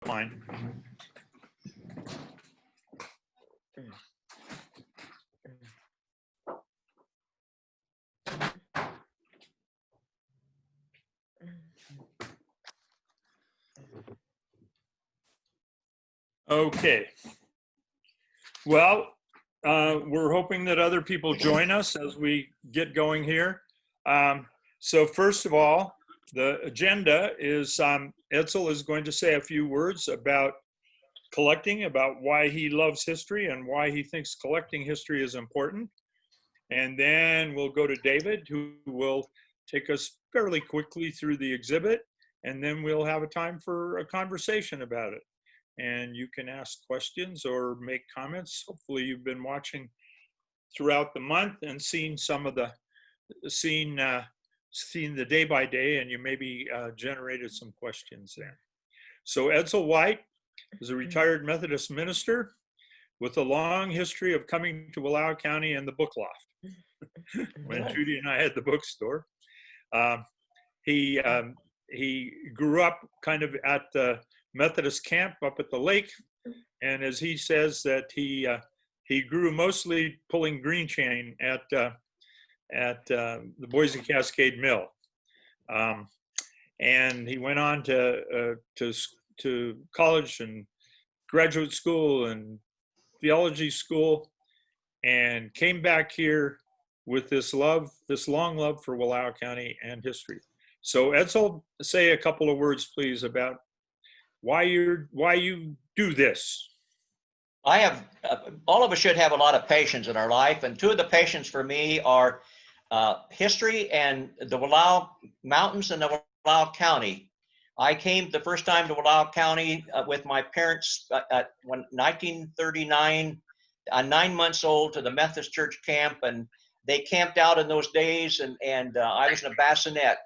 Mine. Okay. Well, we're hoping that other people join us as we get going here. So first of all, the agenda is Edsel is going to say a few words about collecting, about why he loves history and why he thinks collecting history is important. And then we'll go to David, who will take us fairly quickly through the exhibit. And then we'll have a time for a conversation about it. And you can ask questions or make comments. Hopefully you've been watching throughout the month and seen some of the, seen the day by day, and you maybe generated some questions there. So Edsel White is a retired Methodist minister with a long history of coming to Wallowa County and the book loft. When Judy and I had the bookstore, he grew up kind of at the Methodist camp up at the lake, and as he says that he grew mostly pulling green chain at the Boise Cascade Mill, and he went on to college and graduate school and theology school, and came back here with this long love for Wallowa County and history. So Edsel, say a couple of words, please, about why you do this. I have, all of us should have a lot of patience in our life, and two of the patience for me are history and the Wallowa Mountains and the Wallowa County. I came the first time to Wallowa County with my parents at 1939, 9 months old, to the Methodist Church camp, and they camped out in those days, and I was in a bassinet.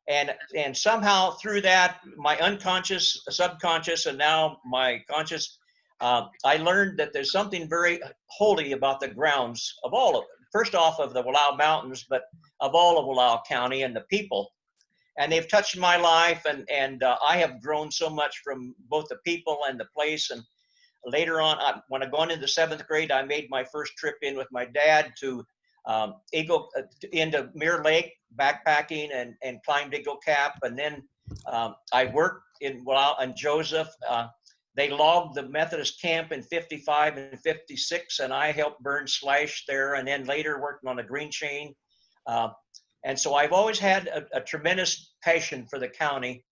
And somehow through that, my unconscious, subconscious, and now my conscious, I learned that there's something very holy about the grounds of all of it. First off of the Wallowa Mountains, but of all of Wallowa County and the people. And they've touched my life, and I have grown so much from both the people and the place. And later on, when I got into 7th grade, I made my first trip in with my dad to into Mirror Lake, backpacking, and climbed Eagle Cap. And then I worked in Joseph. They logged the Methodist camp in 55 and 56, and I helped burn slash there, and then later working on a green chain. And so I've always had a tremendous passion for the county,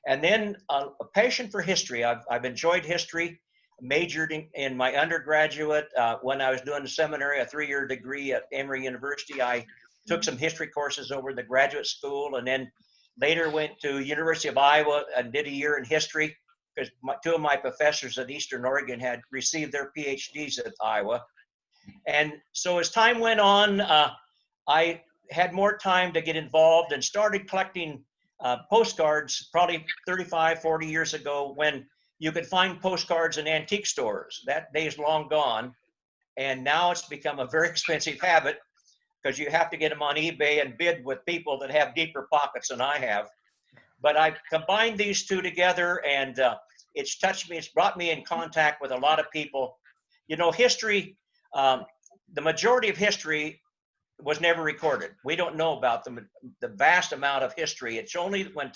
and then a passion for history. I've enjoyed history, majored in my undergraduate. When I was doing the seminary, a 3-year degree at Emory University, I took some history courses over the graduate school, and then later went to University of Iowa and did a year in history, because two of my professors at Eastern Oregon had received their PhDs at Iowa. And so as time went on, I had more time to get involved and started collecting postcards probably 35, 40 years ago, when you could find postcards in antique stores. That day is long gone. And now it's become a very expensive habit, because you have to get them on eBay and bid with people that have deeper pockets than I have. But I've combined these two together, and it's touched me. It's brought me in contact with a lot of people. You know, history, the majority of history was never recorded. We don't know about the vast amount of history. It's only when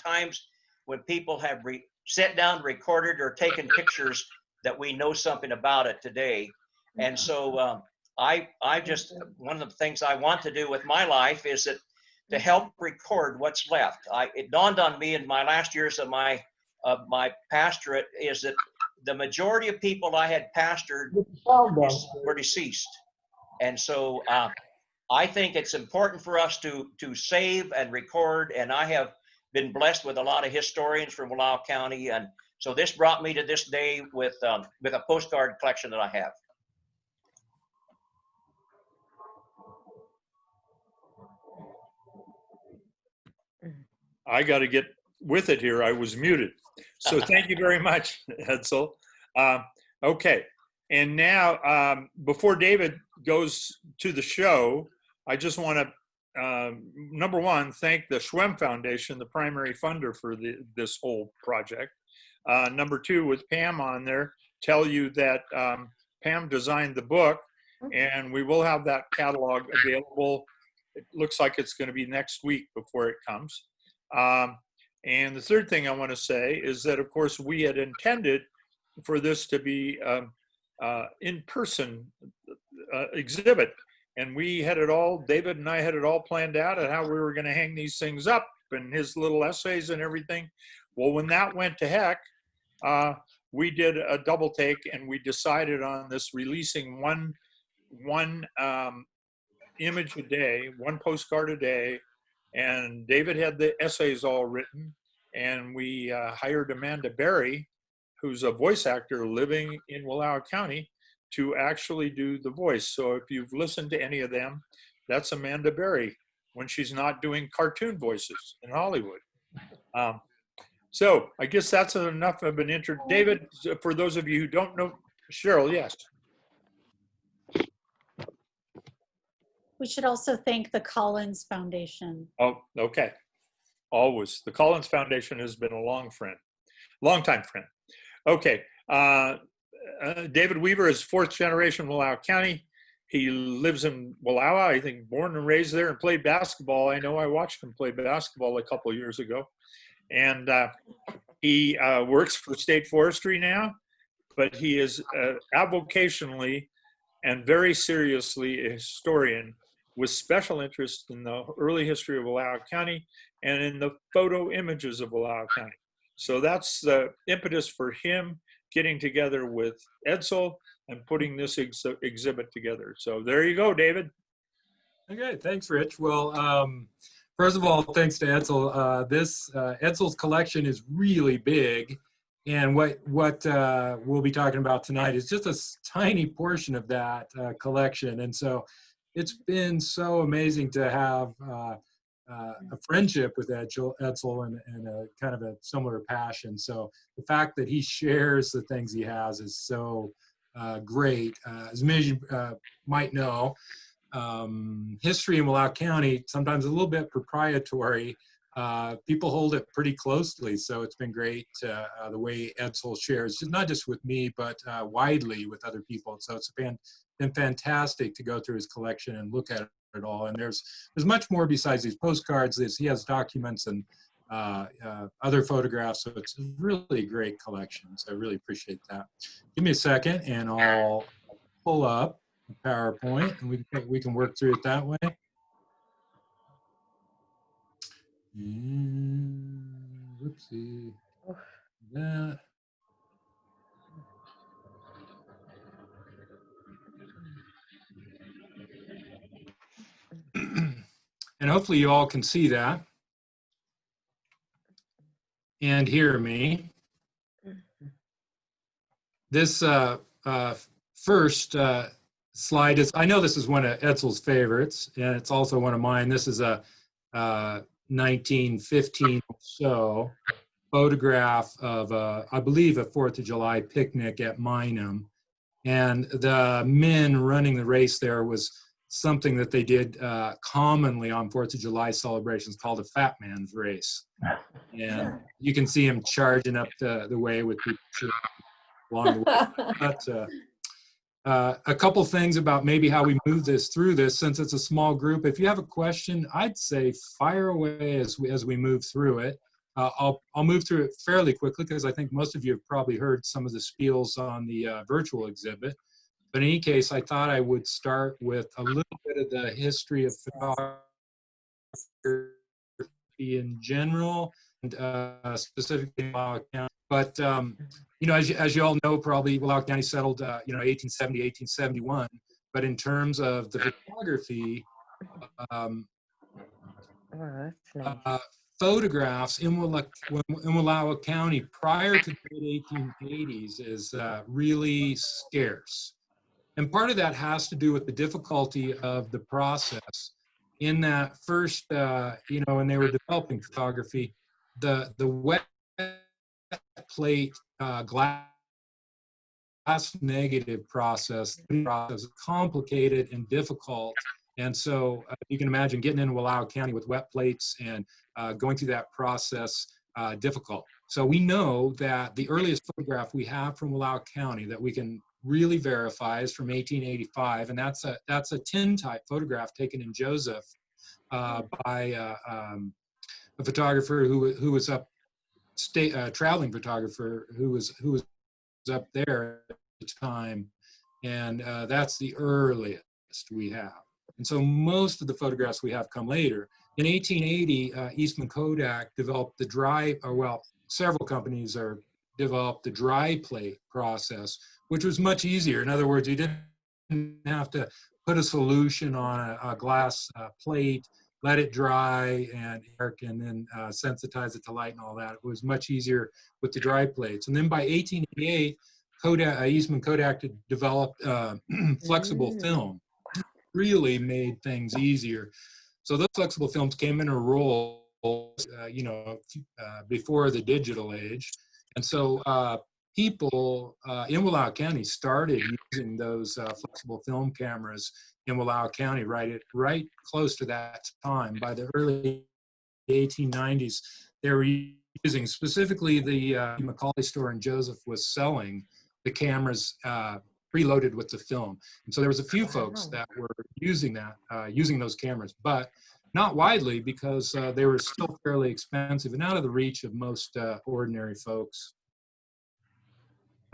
people have sat down, recorded, or taken pictures that we know something about it today. And so I just, one of the things I want to do with my life is that to help record what's left. It dawned on me in my last years of my pastorate is that the majority of people I had pastored were deceased. And so I think it's important for us to save and record, and I have been blessed with a lot of historians from Wallowa County, and so this brought me to this day with a postcard collection that I have. I got to get with it here. I was muted. So thank you very much, Edsel. Okay. And now, before David goes to the show, I just want to, number one, thank the Schwem Foundation, the primary funder for this whole project. Number two, with Pam on there, tell you that Pam designed the book, and we will have that catalog available. It looks like it's going to be next week before it comes. And the third thing I want to say is that, of course, we had intended for this to be in-person exhibit. And we had it all, David and I had it all planned out at how we were going to hang these things up and his little essays and everything. Well, when that went to heck, we did a double take and we decided on this releasing one image a day, one postcard a day. And David had the essays all written, and we hired Amanda Berry, who's a voice actor living in Wallowa County, to actually do the voice. So if you've listened to any of them, that's Amanda Berry when she's not doing cartoon voices in Hollywood. So I guess that's enough of an intro. David, for those of you who don't know, Cheryl, yes. We should also thank the Collins Foundation. Oh, okay. Always. The Collins Foundation has been a long-time friend. Okay. David Weaver is fourth generation Wallowa County. He lives in Wallowa, I think born and raised there, and played basketball. I know I watched him play basketball a couple of years ago. And he works for state forestry now, but he is avocationally and very seriously a historian with special interest in the early history of Wallowa County and in the photo images of Wallowa County. So that's the impetus for him getting together with Edsel and putting this exhibit together. So there you go, David. Okay, thanks, Rich. Well, first of all, thanks to Edsel. Edsel's collection is really big, and what we'll be talking about tonight is just a tiny portion of that collection. And so it's been so amazing to have a friendship with Edsel and a kind of a similar passion. So the fact that he shares the things he has is so great. As many of you might know, history in Wallowa County, sometimes a little bit proprietary. People hold it pretty closely, so it's been great the way Edsel shares, not just with me, but widely with other people. So it's been fantastic to go through his collection and look at it all. And there's much more besides these postcards. He has documents and other photographs, so it's really a great collection. So I really appreciate that. Give me a second, and I'll pull up PowerPoint, and we can work through it that way. And, whoopsie, that. And hopefully you all can see that and hear me. This first slide is, I know this is one of Edsel's favorites, and it's also one of mine. This is a 1915 or so photograph of, I believe, a 4th of July picnic at Minham. And the men running the race there was something that they did commonly on 4th of July celebrations called a fat man's race. And you can see him charging up the way with people along the way. But a couple things about maybe how we move through this, since it's a small group. If you have a question, I'd say fire away as we move through it. I'll move through it fairly quickly because I think most of you have probably heard some of the spiels on the virtual exhibit. But in any case, I thought I would start with a little bit of the history of photography in general, and specifically in Wallowa County. But you know, as you all know, probably Wallowa County settled, 1870, 1871. But in terms of the photography, photographs in Wallowa County prior to the 1880s is really scarce. And part of that has to do with the difficulty of the process. In that first, when they were developing photography, the wet plate glass negative process is complicated and difficult. And so you can imagine getting into Wallowa County with wet plates and going through that process difficult. So we know that the earliest photograph we have from Wallowa County that we can really verify is from 1885, and that's a tintype photograph taken in Joseph by a photographer who was up traveling photographer who was up there at the time, and that's the earliest we have. And so most of the photographs we have come later. In 1880, Eastman Kodak developed the several companies developed the dry plate process, which was much easier. In other words, you didn't have to put a solution on a glass plate, let it dry and then sensitize it to light and all that. It was much easier with the dry plates. And then by 1888, Eastman Kodak developed flexible film, really made things easier. So those flexible films came in a roll, before the digital age. And so people in Wallowa County started using those flexible film cameras in Wallowa County right close to that time. By the early 1890s, they were using, specifically the Macaulay store in Joseph was selling the cameras preloaded with the film. And so there was a few folks that were using those cameras, but not widely because they were still fairly expensive and out of the reach of most ordinary folks.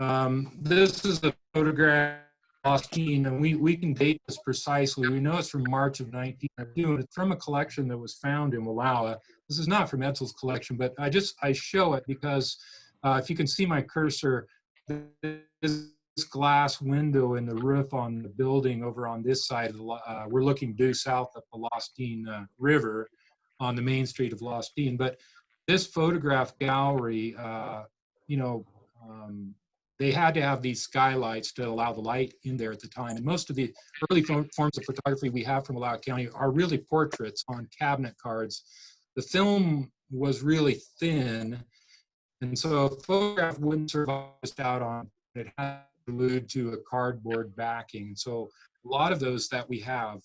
This is a photograph of Lost Teen, and we can date this precisely. We know it's from March of 1902, and it's from a collection that was found in Wallowa. This is not from Edsel's collection, but I show it because if you can see my cursor, this glass window in the roof on the building over on this side, we're looking due south of the Lost Teen River on the main street of Lost Teen. But this photograph gallery, they had to have these skylights to allow the light in there at the time. And most of the early forms of photography we have from Wallowa County are really portraits on cabinet cards. The film was really thin, and so a photograph wouldn't survive just out on it. Had glued to a cardboard backing. So a lot of those that we have,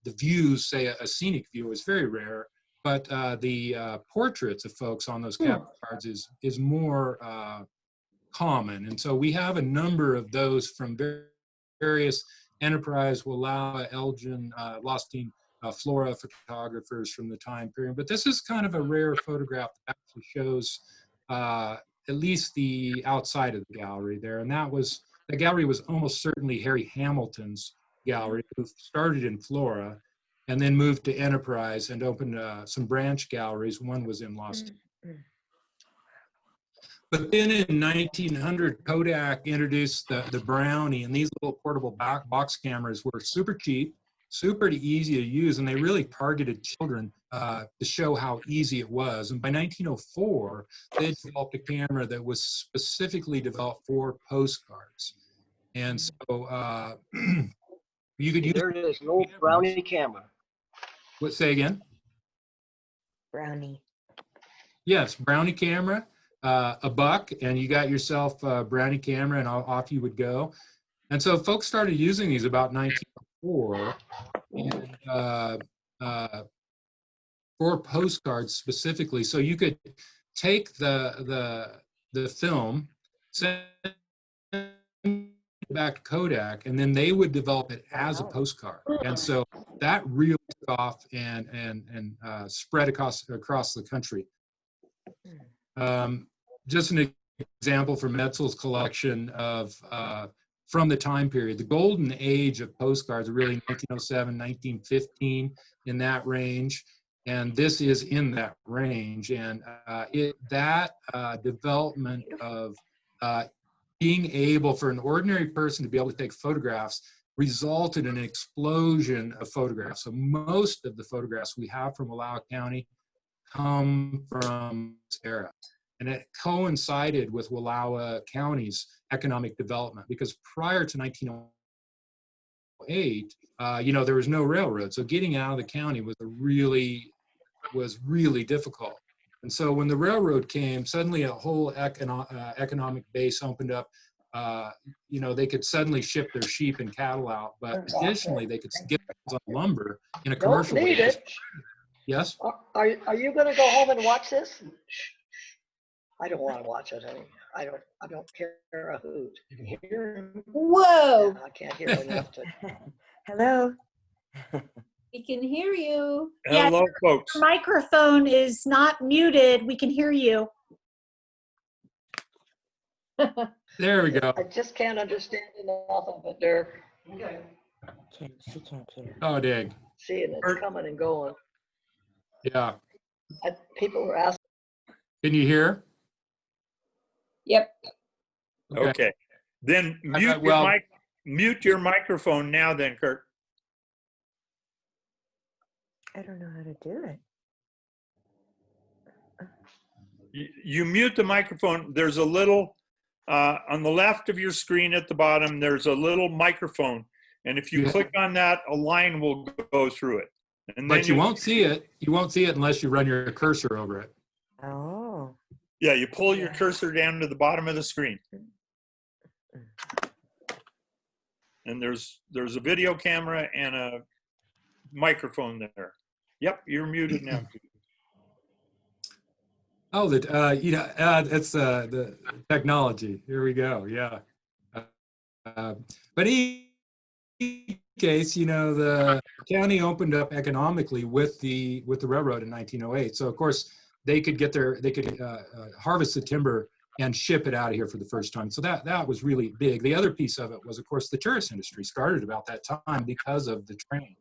the views, say a scenic view, is very rare, but the portraits of folks on those cabinet cards is more common. And so we have a number of those from various Enterprise, Wallowa, Elgin, Lost Teen, Flora photographers from the time period. But this is kind of a rare photograph that actually shows at least the outside of the gallery there. And the gallery was almost certainly Harry Hamilton's gallery, who started in Flora and then moved to Enterprise and opened some branch galleries. One was in Lost Teen. But then in 1900, Kodak introduced the Brownie, and these little portable box cameras were super cheap, super easy to use, and they really targeted children to show how easy it was. And by 1904, they developed a camera that was specifically developed for postcards. And so you could use— There it is, an old Brownie camera. What, say again? Brownie. Yes, Brownie camera, a buck, and you got yourself a Brownie camera, and off you would go. And so folks started using these about 1904, and for postcards specifically. So you could take the film, send it back to Kodak, and then they would develop it as a postcard. And so that really took off and spread across the country. Just an example from Edsel's collection of from the time period. The golden age of postcards are really 1907, 1915, in that range. And this is in that range. And that development of being able for an ordinary person to be able to take photographs resulted in an explosion of photographs. So most of the photographs we have from Wallowa County come from this era. And it coincided with Wallowa County's economic development, because prior to 1908, there was no railroad. So getting out of the county was really difficult. And so when the railroad came, suddenly a whole economic base opened up. They could suddenly ship their sheep and cattle out, but additionally they could get on lumber in a commercial Don't need way. it. Yes? Are you going to go home and watch this? I don't want to watch it. I don't care a hoot. You can hear him. Whoa, I can't hear enough to. Hello. we can hear you. Yeah, Hello, folks. your microphone is not muted. We can hear you. There we go. I just can't understand enough of it, Dirk. She can't hear. Oh, dang. Seeing it's coming and going. Yeah. People were asking. Can you hear? Yep. Okay. Then well- mute your microphone now then, Kurt. I don't know how to do it. You mute the microphone. There's a little, on the left of your screen at the bottom, there's a little microphone. And if you Yeah. click on that, a line will go through it. And then But you won't see it. You won't see it unless you run your cursor over it. Oh. Yeah, you pull your cursor down to the bottom of the screen. And there's a video camera and a microphone there. Yep, you're muted now. Oh, it's the technology. Here we go. Yeah. But in any case, the county opened up economically with the railroad in 1908. So of course they could harvest the timber and ship it out of here for the first time. So that was really big. The other piece of it was, of course, the tourist industry started about that time because of the train.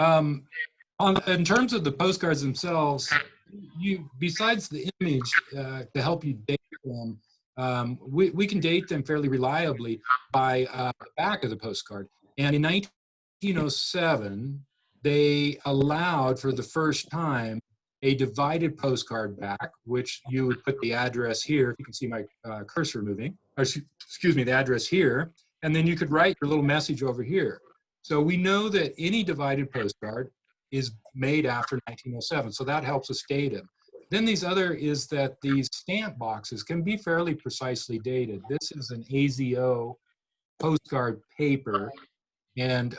In terms of the postcards themselves, besides the image to help you date them, we can date them fairly reliably by the back of the postcard. And in 1907, they allowed for the first time a divided postcard back, which you would put the address here. You can see my cursor moving, or excuse me, the address here, and then you could write your little message over here. So we know that any divided postcard is made after 1907, so that helps us date them. Then these stamp boxes can be fairly precisely dated. This is an AZO postcard paper, and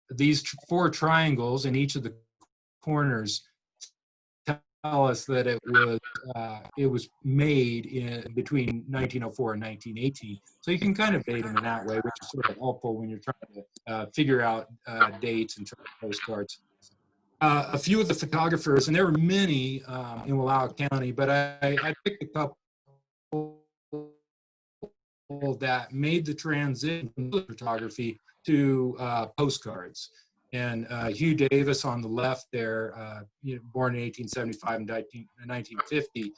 these 4 triangles in each of the corners tell us that it was made in between 1904 and 1918. So you can kind of date them in that way, which is sort of helpful when you're trying to figure out dates in terms of postcards. A few of the photographers, and there were many in Wallowa County, but I picked a couple that made the transition from photography to postcards. And Hugh Davis on the left there, born in 1875 and died in 1950,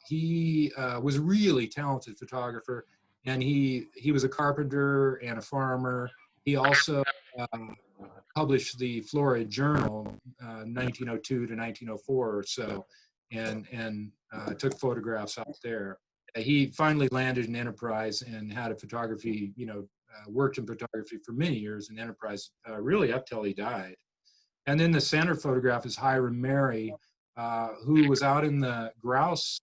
he was a really talented photographer, and he was a carpenter and a farmer. He also published the Florida Journal 1902 to 1904 or so, and took photographs out there. He finally landed in Enterprise and had a photography, worked in photography for many years in Enterprise, really up till he died. And then the center photograph is Hiram Mary, who was out in the Grouse,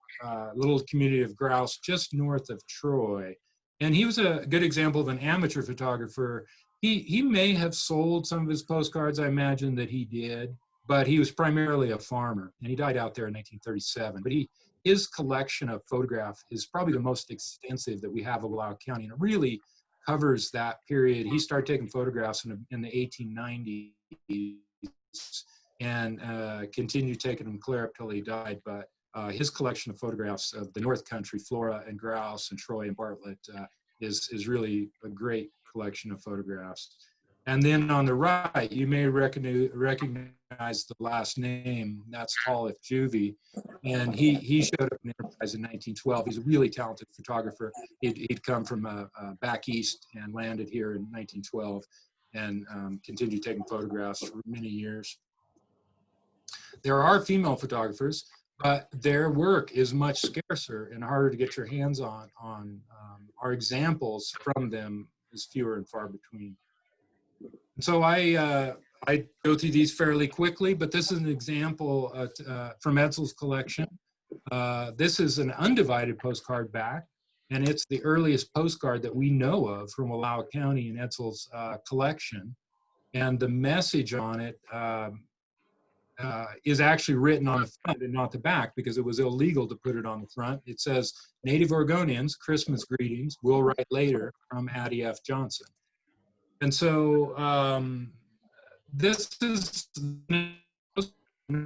little community of Grouse, just north of Troy. And he was a good example of an amateur photographer. He may have sold some of his postcards, I imagine that he did, but he was primarily a farmer, and he died out there in 1937. But his collection of photographs is probably the most extensive that we have of Wallowa County, and it really covers that period. He started taking photographs in the 1890s and continued taking them clear up till he died. But his collection of photographs of the North Country, Flora and Grouse and Troy and Bartlett is really a great collection of photographs. And then on the right, you may recognize the last name. That's Paul F. Juvie. And he showed up in Enterprise in 1912. He's a really talented photographer. He'd come from back east and landed here in 1912 and continued taking photographs for many years. There are female photographers, but their work is much scarcer and harder to get your hands on. Our examples from them is fewer and far between. And so I go through these fairly quickly, but this is an example from Edsel's collection. This is an undivided postcard back, and it's the earliest postcard that we know of from Wallowa County in Edsel's collection. And the message on it is actually written on the front and not the back because it was illegal to put it on the front. It says, Native Oregonians, Christmas greetings, we'll write later, from Addie F. Johnson. And so this is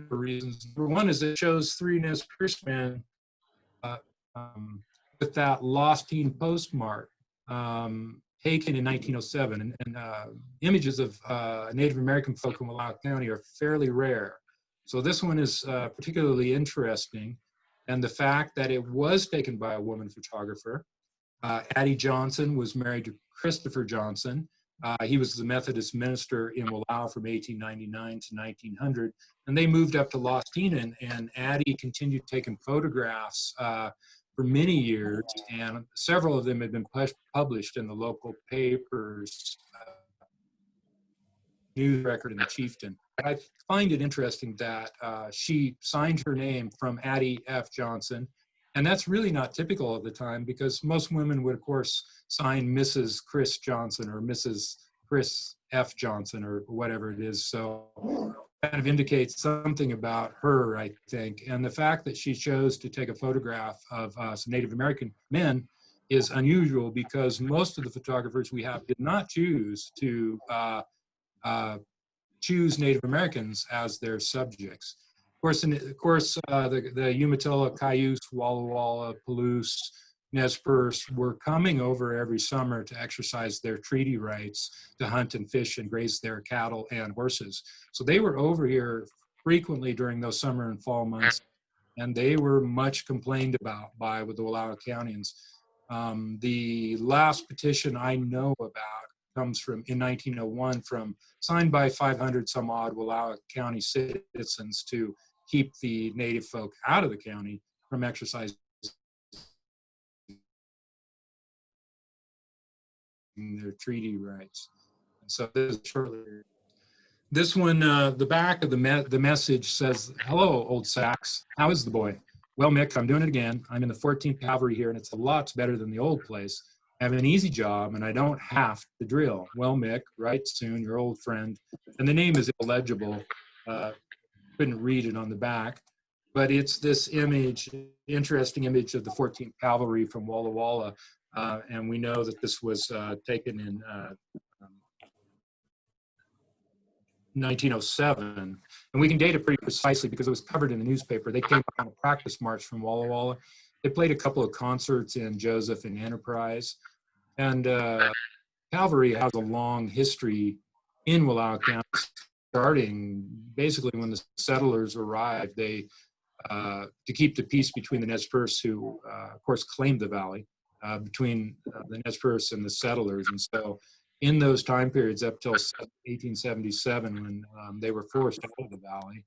for reasons. Number one is it shows three Nez Perce men with that Lost Teen postmark taken in 1907. And images of Native American folk in Wallowa County are fairly rare. So this one is particularly interesting. And the fact that it was taken by a woman photographer. Addie Johnson was married to Christopher Johnson. He was the Methodist minister in Wallowa from 1899 to 1900. And they moved up to Lost Teen, and Addie continued taking photographs for many years, and several of them had been published in the local papers, News Record and the Chieftain. I find it interesting that she signed her name from Addie F. Johnson, and that's really not typical of the time because most women would, of course, sign Mrs. Chris Johnson or Mrs. Chris F. Johnson or whatever it is. So kind of indicates something about her, I think. And the fact that she chose to take a photograph of some Native American men is unusual because most of the photographers we have did not choose to choose Native Americans as their subjects. Of course, the Umatilla, Cayuse, Walla Walla, Palouse, Nez Perce were coming over every summer to exercise their treaty rights to hunt and fish and graze their cattle and horses. So they were over here frequently during those summer and fall months, and they were much complained about by with the Wallowa Countyans. The last petition I know about comes from in 1901, signed by 500 some odd Wallowa County citizens to keep the native folk out of the county from exercising their treaty rights. And so this is shortly. This one, the back of the message says, "Hello, old Sax. How is the boy? Well, Mick, I'm doing it again. I'm in the 14th Cavalry here, and it's a lot better than the old place. I have an easy job, and I don't have to drill. Well, Mick, write soon, your old friend." And the name is illegible. Couldn't read it on the back. But it's this image, interesting image of the 14th Cavalry from Walla Walla. And we know that this was taken in 1907. And we can date it pretty precisely because it was covered in the newspaper. They came on a practice march from Walla Walla. They played a couple of concerts in Joseph and Enterprise. And Cavalry has a long history in Wallowa County, starting basically when the settlers arrived. They, to keep the peace between the Nez Perce, who of course claimed the valley, between the Nez Perce and the settlers. And so in those time periods up till 1877, when they were forced out of the valley,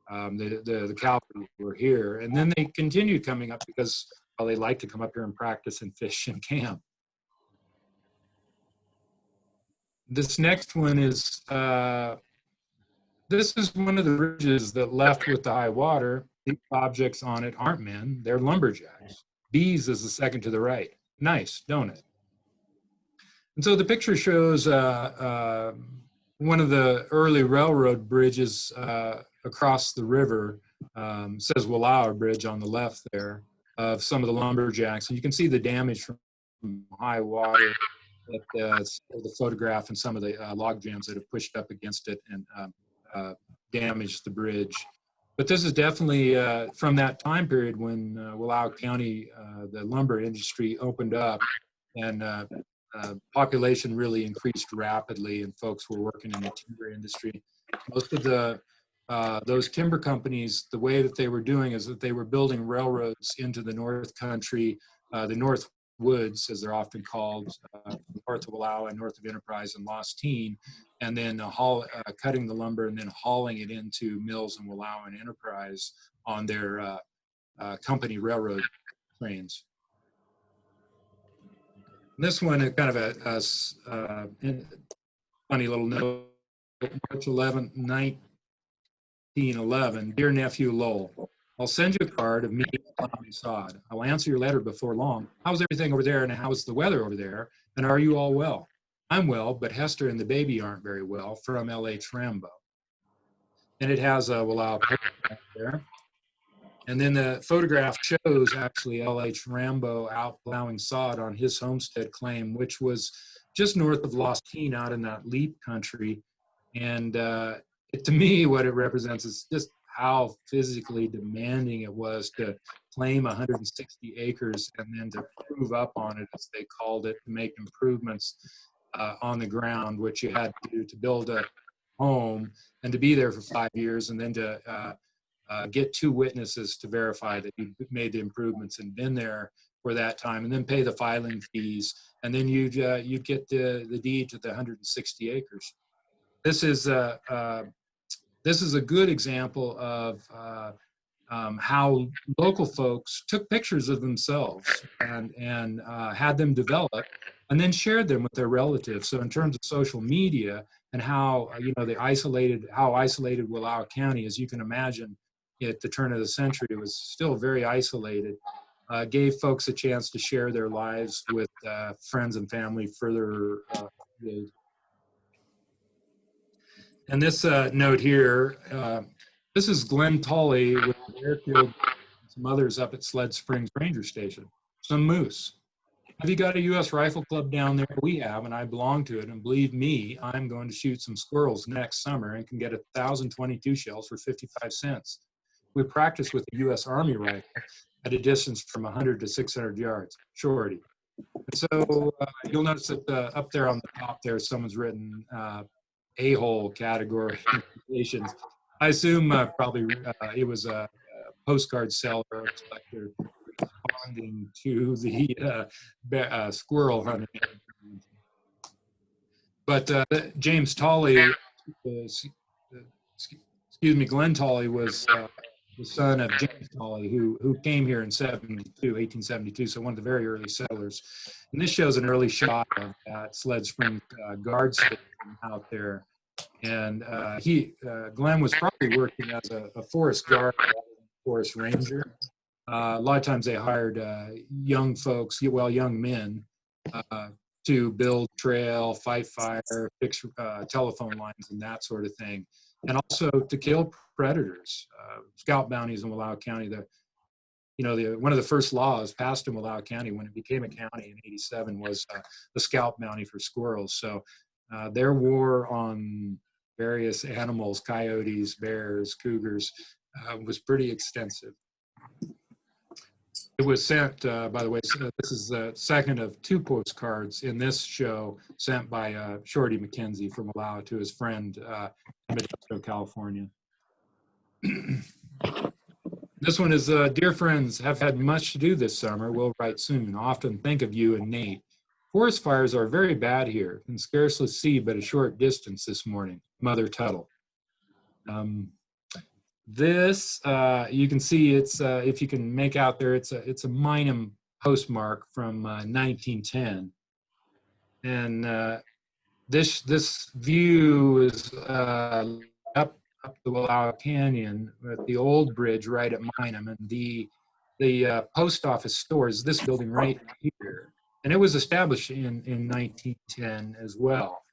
the cavalry were here. And then they continued coming up because, well, they like to come up here and practice and fish and camp. This next one is, this is one of the bridges that left with the high water. These objects on it aren't men, they're lumberjacks. Bees is the second to the right. Nice, don't it? And so the picture shows one of the early railroad bridges across the river. Says Wallowa Bridge on the left there, of some of the lumberjacks. And you can see the damage from high water, that the photograph and some of the log jams that have pushed up against it and damaged the bridge. But this is definitely from that time period when Wallowa County, the lumber industry opened up, and population really increased rapidly, and folks were working in the timber industry. Most of the those timber companies, the way that they were doing is that they were building railroads into the North Country, the North Woods, as they're often called, north of Wallowa and north of Enterprise and Lost Teen, and then cutting the lumber and then hauling it into mills in Wallowa and Enterprise on their company railroad trains. And this one is kind of a funny little note. March 11th, 1911, dear nephew Lowell, I'll send you a card of me on sod. I'll answer your letter before long. How's everything over there, and how's the weather over there? And are you all well? I'm well, but Hester and the baby aren't very well. From L.H. Rambo. and it has a Wallowa postcard there. And then the photograph shows actually L.H. Rambo out plowing sod on his homestead claim, which was just north of Lost Keen out in that Leap country. And to me, what it represents is just how physically demanding it was to claim 160 acres and then to prove up on it, as they called it, to make improvements on the ground, which you had to do to build a home and to be there for 5 years, and then to get 2 witnesses to verify that you made the improvements and been there for that time, and then pay the filing fees, and then you'd get the deed to the 160 acres. This is a good example of how local folks took pictures of themselves and had them developed and then shared them with their relatives. So in terms of social media and how how isolated Wallowa County, as you can imagine, at the turn of the century, it was still very isolated. Gave folks a chance to share their lives with friends and family further afield. And this note here, this is Glenn Tully with the airfield and some others up at Sled Springs Ranger Station. Some moose. Have you got a U.S. Rifle Club down there? We have, and I belong to it. And believe me, I'm going to shoot some squirrels next summer and can get 1,022 shells for 55 cents. We practice with the U.S. Army rifle at a distance from 100 to 600 yards, shorty. And so you'll notice that up there on the top there, someone's written a-hole category implications. I assume probably it was a postcard seller or collector responding to the squirrel hunting. But James Tolley, Glenn Tolley was the son of James Tolley, who came here in 1872, so one of the very early settlers. And this shows an early shot of that Sled Springs guard station out there. And Glenn was probably working as a forest guard, forest ranger. A lot of times they hired young folks, young men, to build trail, fight fire, fix telephone lines, and that sort of thing. And also to kill predators. Scout bounties in Wallowa County. One of the first laws passed in Wallowa County when it became a county in '87 was the scout bounty for squirrels. So their war on various animals, coyotes, bears, cougars, was pretty extensive. It was sent, by the way, this is the second of 2 postcards in this show sent by Shorty McKenzie from Wallowa to his friend in Modesto, California. This one is, dear friends, have had much to do this summer. Will write soon. Often think of you and Nate. Forest fires are very bad here. Can scarcely see but a short distance this morning. Mother Tuttle. This you can see it's if you can make out there, it's a Minam postmark from 1910, and this view is up the Wallowa Canyon at the old bridge right at Minam, and the post office store is this building right here, and it was established in 1910 as well.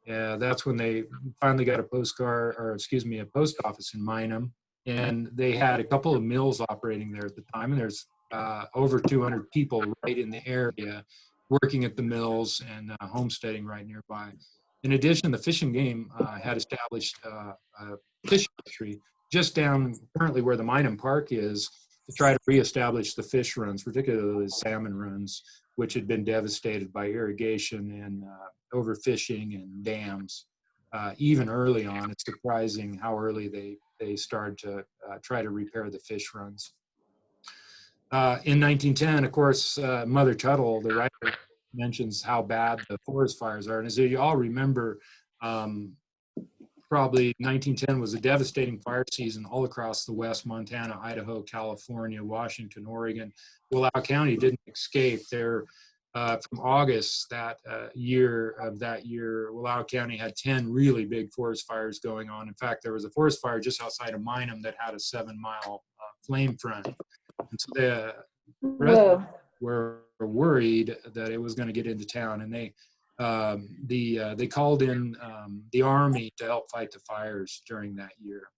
That's when they finally got a post office in Minam, and they had a couple of mills operating there at the time, and there's over 200 people right in the area working at the mills and homesteading right nearby. In addition, the Fish and Game had established a fish fishery just down currently where the Minam Park is to try to reestablish the fish runs, particularly the salmon runs, which had been devastated by irrigation and overfishing and dams. Even early on, it's surprising how early they started to try to repair the fish runs. In 1910, of course, Mother Tuttle, the writer, mentions how bad the forest fires are. And as you all remember, probably 1910 was a devastating fire season all across the West, Montana, Idaho, California, Washington, Oregon. Wallowa County didn't escape. From August that year, Wallowa County had 10 really big forest fires going on. In fact, there was a forest fire just outside of Minam that had a 7-mile flame front. And so the residents were worried that it was going to get into town, and they called in the Army to help fight the fires during that year.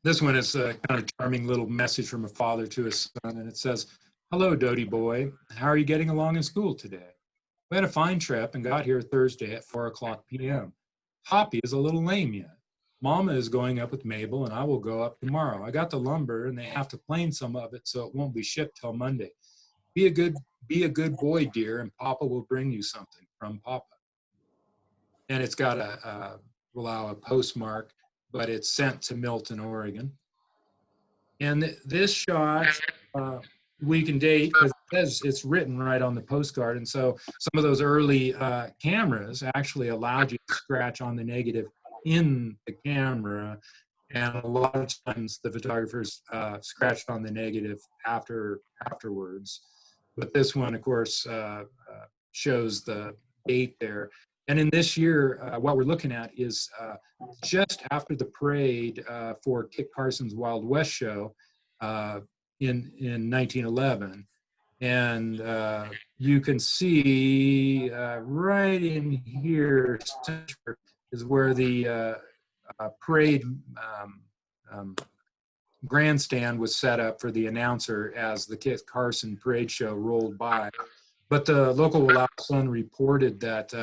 This one is a kind of charming little message from a father to his son, and it says, "Hello, Doty boy. How are you getting along in school today? We had a fine trip and got here Thursday at 4:00 p.m. Poppy is a little lame yet. Mama is going up with Mabel, and I will go up tomorrow. I got the lumber, and they have to plane some of it, so it won't be shipped till Monday. Be a good boy, dear, and Papa will bring you something from Papa." And it's got a postmark, but it's sent to Milton, Oregon. And this shot we can date because it says it's written right on the postcard. And so some of those early cameras actually allowed you to scratch on the negative in the camera. And a lot of times the photographers scratched on the negative afterwards. But this one, of course, shows the date there. And in this year, what we're looking at is just after the parade for Kit Carson's Wild West show in 1911. And you can see right in here is where the parade grandstand was set up for the announcer as the Kit Carson parade show rolled by. But the local Wallowa Sun reported that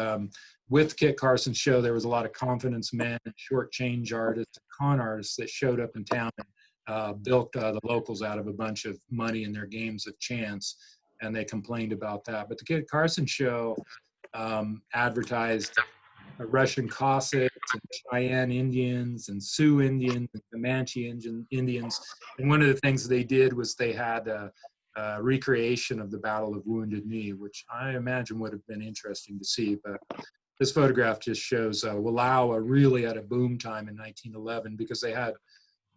with Kit Carson's show, there was a lot of confidence men, short change artists, con artists that showed up in town and bilked the locals out of a bunch of money in their games of chance, and they complained about that. But the Kit Carson show advertised Russian Cossacks and Cheyenne Indians and Sioux Indians and Comanche Indians. And one of the things they did was they had a recreation of the Battle of Wounded Knee, which I imagine would have been interesting to see. But this photograph just shows Wallowa really at a boom time in 1911 because they had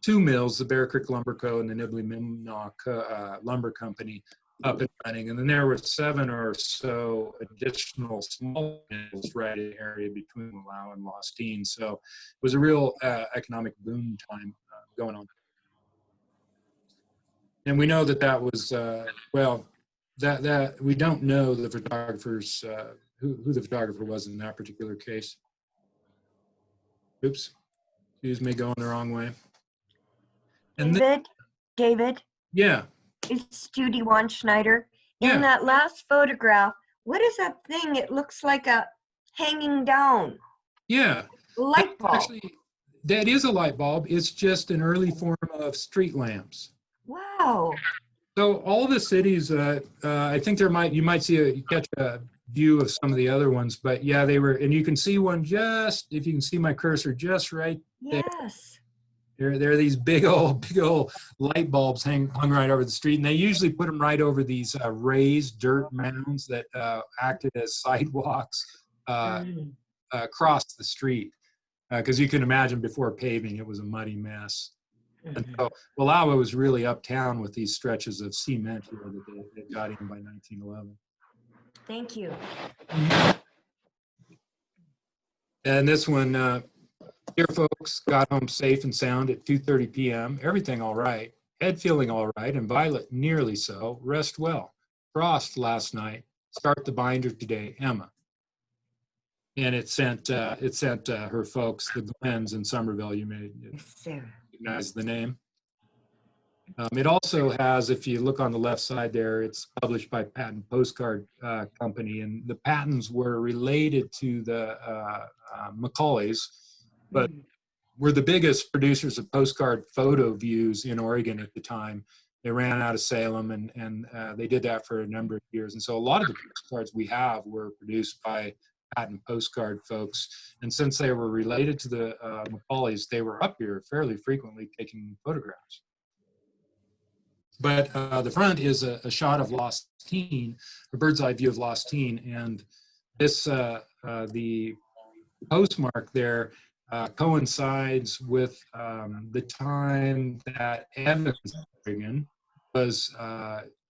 two mills, the Bear Creek Lumber Co. and the Nibley-Mimnock Lumber Company, up and running. And then there were 7 or so additional small mills right in the area between Wallowa and Lostine. So it was a real economic boom time going on. And we know that was, well, that we don't know the photographers, who the photographer was in that particular case. Oops, excuse me, going the wrong way. And David, yeah. it's Judy Wanschneider. Yeah. In that last photograph, what is that thing? It looks like a hanging down Yeah. light bulb. Actually, that is a light bulb. It's just an early form of street lamps. Wow. So all the cities, I think you might catch a view of some of the other ones, but yeah, they were, and you can see one just, if you can see my cursor just right there. Yes. There are these big old light bulbs hung right over the street, and they usually put them right over these raised dirt mounds that acted as sidewalks across the street. Because you can imagine before paving, it was a muddy mess. And so Wallowa was really uptown with these stretches of cement here that they got in by 1911. Thank you. And this one, dear folks, got home safe and sound at 2:30 p.m. Everything all right. Head feeling all right, and Violet nearly so. Rest well. Frost last night. Start the binder today, Emma. And it sent her folks, the Glens in Somerville. You may recognize the name. It also has, if you look on the left side there, it's published by Patent Postcard Company, and the Patents were related to the Macaulays, but were the biggest producers of postcard photo views in Oregon at the time. They ran out of Salem, and they did that for a number of years. And so a lot of the postcards we have were produced by Patent Postcard folks. And since they were related to the Macaulays, they were up here fairly frequently taking photographs. But the front is a shot of Lostine, a bird's eye view of Lostine. And this, the postmark there coincides with the time that Evans, Oregon was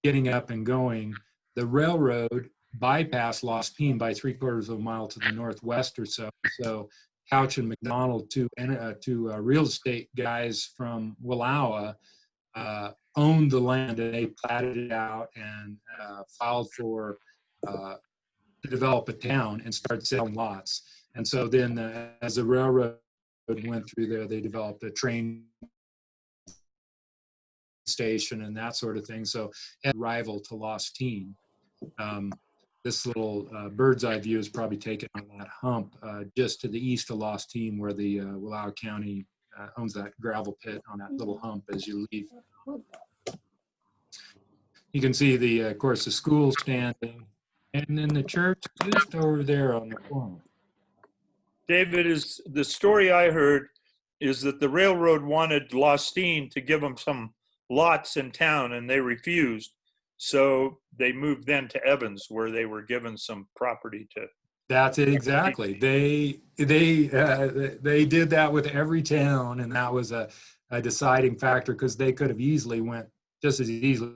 getting up and going. The railroad bypassed Lostine by 3/4 of a mile to the northwest or so. So Couch and McDonald, two real estate guys from Wallowa, owned the land, and they platted it out and filed for to develop a town and started selling lots. And so then as the railroad went through there, they developed a train station and that sort of thing. So, rival to Lost Teen. This little bird's eye view is probably taken on that hump just to the east of Lost Teen, where the Wallowa County owns that gravel pit on that little hump as you leave. You can see of course, the school standing, and then the church just over there on the corner. David, is the story I heard is that the railroad wanted Lostine to give them some lots in town, and they refused. So they moved then to Evans, where they were given some property to. That's it exactly. They did that with every town, and that was a deciding factor, because they could have easily went just as easily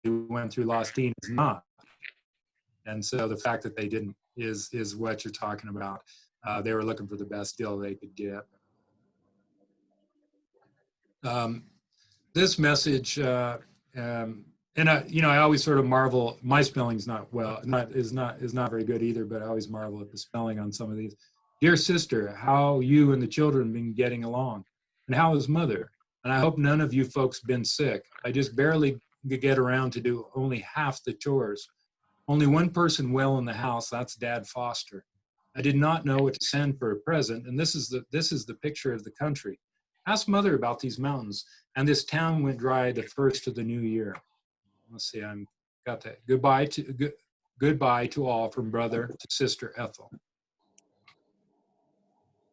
went through Lostine as not. And so the fact that they didn't is what you're talking about. They were looking for the best deal they could get. This message, and I always sort of marvel. My spelling's is not very good either, but I always marvel at the spelling on some of these. Dear sister, how you and the children been getting along, and how is mother? And I hope none of you folks been sick. I just barely get around to do only half the chores. Only one person well in the house. That's Dad Foster. I did not know what to send for a present, and this is the picture of the country. Ask Mother about these mountains, and this town went dry the first of the new year. Let's see, I'm got that. Goodbye to all from brother to sister Ethel.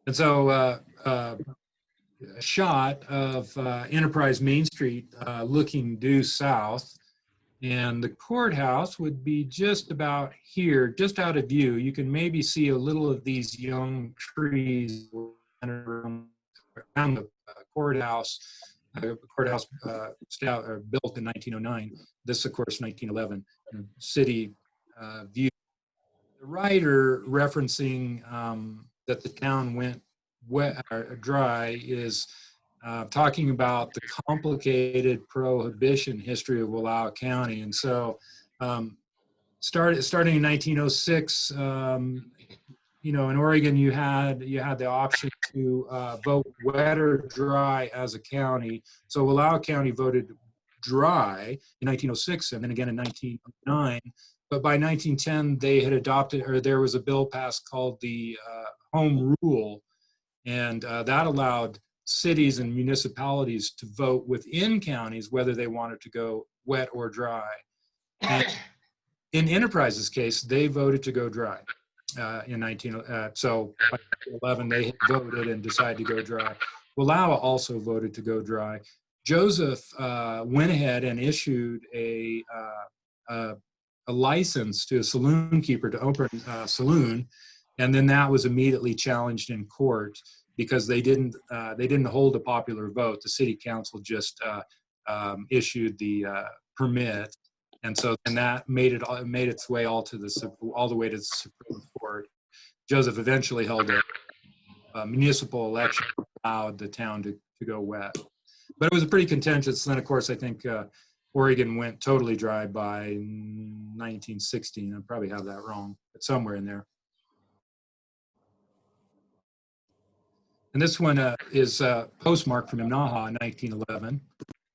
And so a shot of Enterprise Main Street looking due south, and the courthouse would be just about here, just out of view. You can maybe see a little of these young trees around the courthouse. Courthouse built in 1909. This, of course, 1911. City view. The writer referencing that the town went wet or dry is talking about the complicated prohibition history of Wallowa County. And so starting in 1906, in Oregon, you had the option to vote wet or dry as a county. So Wallowa County voted dry in 1906 and then again in 1909. But by 1910, they had adopted, or there was a bill passed called the Home Rule, and that allowed cities and municipalities to vote within counties whether they wanted to go wet or dry. And in Enterprise's case, they voted to go dry. In 1911, they had voted and decided to go dry. Wallowa also voted to go dry. Joseph went ahead and issued a license to a saloon keeper to open a saloon, and then that was immediately challenged in court because they didn't hold a popular vote. The city council just issued the permit. And so then that made its way all the way to the Supreme Court. Joseph eventually held a municipal election that allowed the town to go wet. But it was a pretty contentious. Then, of course, I think Oregon went totally dry by 1916. I probably have that wrong, but somewhere in there. And this one is postmarked from Naha in 1911.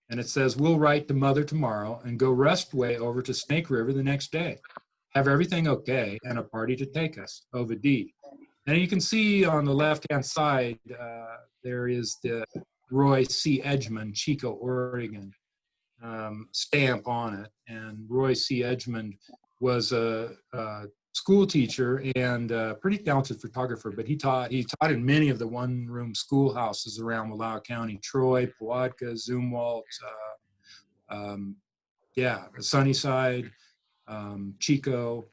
And it says, we'll write to Mother tomorrow and go restway over to Snake River the next day. Have everything okay and a party to take us. Over D. And you can see on the left-hand side, there is the Roy C. Edgmond, Chico, Oregon, stamp on it. And Roy C. Edgmond was a school teacher and a pretty talented photographer, but he taught in many of the one-room schoolhouses around Wallowa County: Troy, Pawhuska, Zumwalt, Sunnyside, Chico.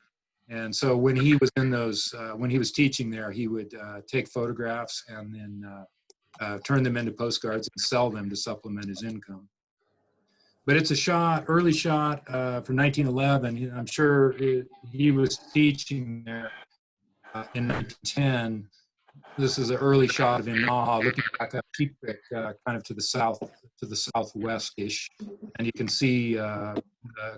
And so when he was in those, when he was teaching there, he would take photographs and then turn them into postcards and sell them to supplement his income. But it's a early shot from 1911. I'm sure he was teaching there in 1910. This is an early shot of him Naha, looking back up Sheep Creek, kind of to the southwest-ish. And you can see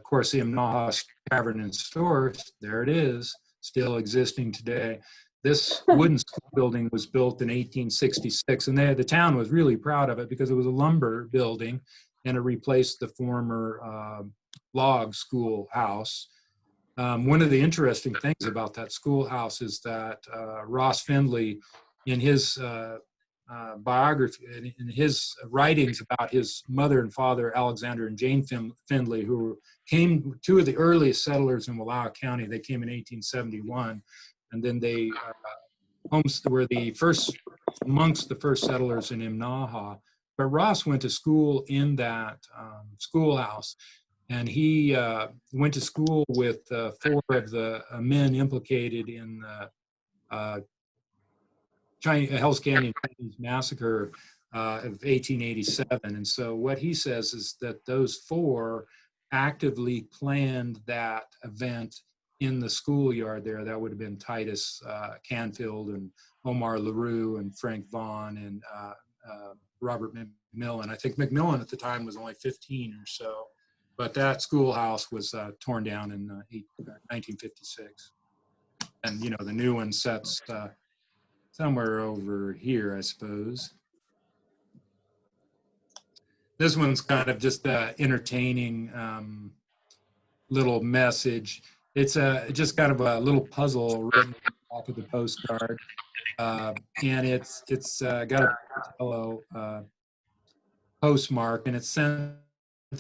Corsium Naha Tavern and Store. There it is, still existing today. This wooden school building was built in 1866, and the town was really proud of it because it was a lumber building. and it replaced the former log schoolhouse. One of the interesting things about that schoolhouse is that Ross Findlay, in his biography, in his writings about his mother and father, Alexander and Jane Findlay, who came, two of the earliest settlers in Wallowa County. They came in 1871, and then they were the first, amongst the first settlers in Imnaha. But Ross went to school in that schoolhouse, and he went to school with 4 of the men implicated in the Hell's Canyon Chinese Massacre of 1887. And so what he says is that those 4 actively planned that event in the schoolyard there. That would have been Titus Canfield and Omar LaRue and Frank Vaughn and Robert McMillan. I think McMillan at the time was only 15 or so, but that schoolhouse was torn down in 1956. And, you know, the new one sets somewhere over here, I suppose. This one's kind of just an entertaining little message. It's just kind of a little puzzle written off of the postcard, and it's got a yellow postmark, and it's sent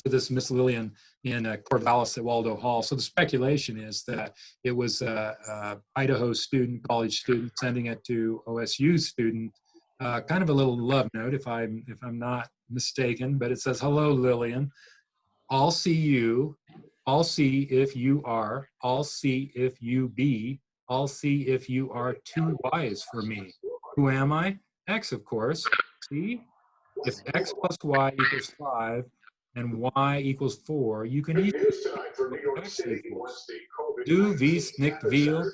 to this Miss Lillian in Corvallis at Waldo Hall. So the speculation is that it was a Idaho student, college student, sending it to OSU student. Kind of a little love note, if I'm not mistaken. But it says, "Hello, Lillian. I'll see you. I'll see if you are. I'll see if you be. I'll see if you are too wise for me. Who am I? X, of course. See, if X plus Y equals 5 and Y equals 4, you can easily what X equals. Du vis nicht viel,"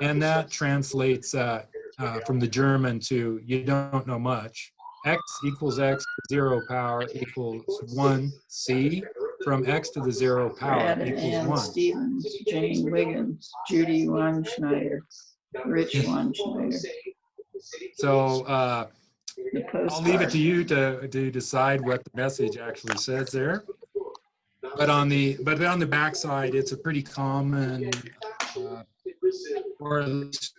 and that translates from the German to "you don't know much." X equals X, 0 power equals 1. C, from X to the 0 power Brad and equals Ann 1. Stevens, Jane Wiggins, Judy Weinschneider, Rich Weinschneider. So The I'll leave it postcard. to you to decide what the message actually says there. But on the back side, it's a pretty common, or at least,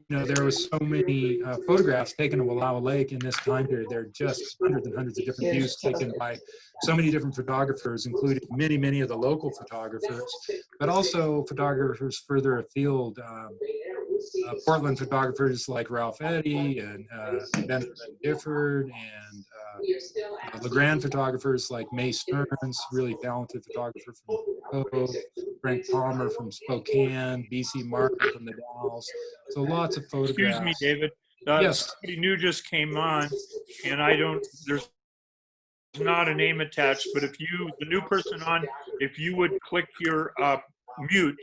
you know, there was so many photographs taken of Wallowa Lake in this time period. There are just hundreds and hundreds of different views taken by so many different photographers, including many of the local photographers, but also photographers further afield. Portland photographers like Ralph Eddy and Benjamin Gifford, and LeGrand photographers like May Stearns, really talented photographer from Cove, Frank Palmer from Spokane, BC Markham from the Dalles. So lots of photographs. Excuse me, David. Yes. Somebody new just came on, and there's not a name attached, but if the new person on, if you would click your mute,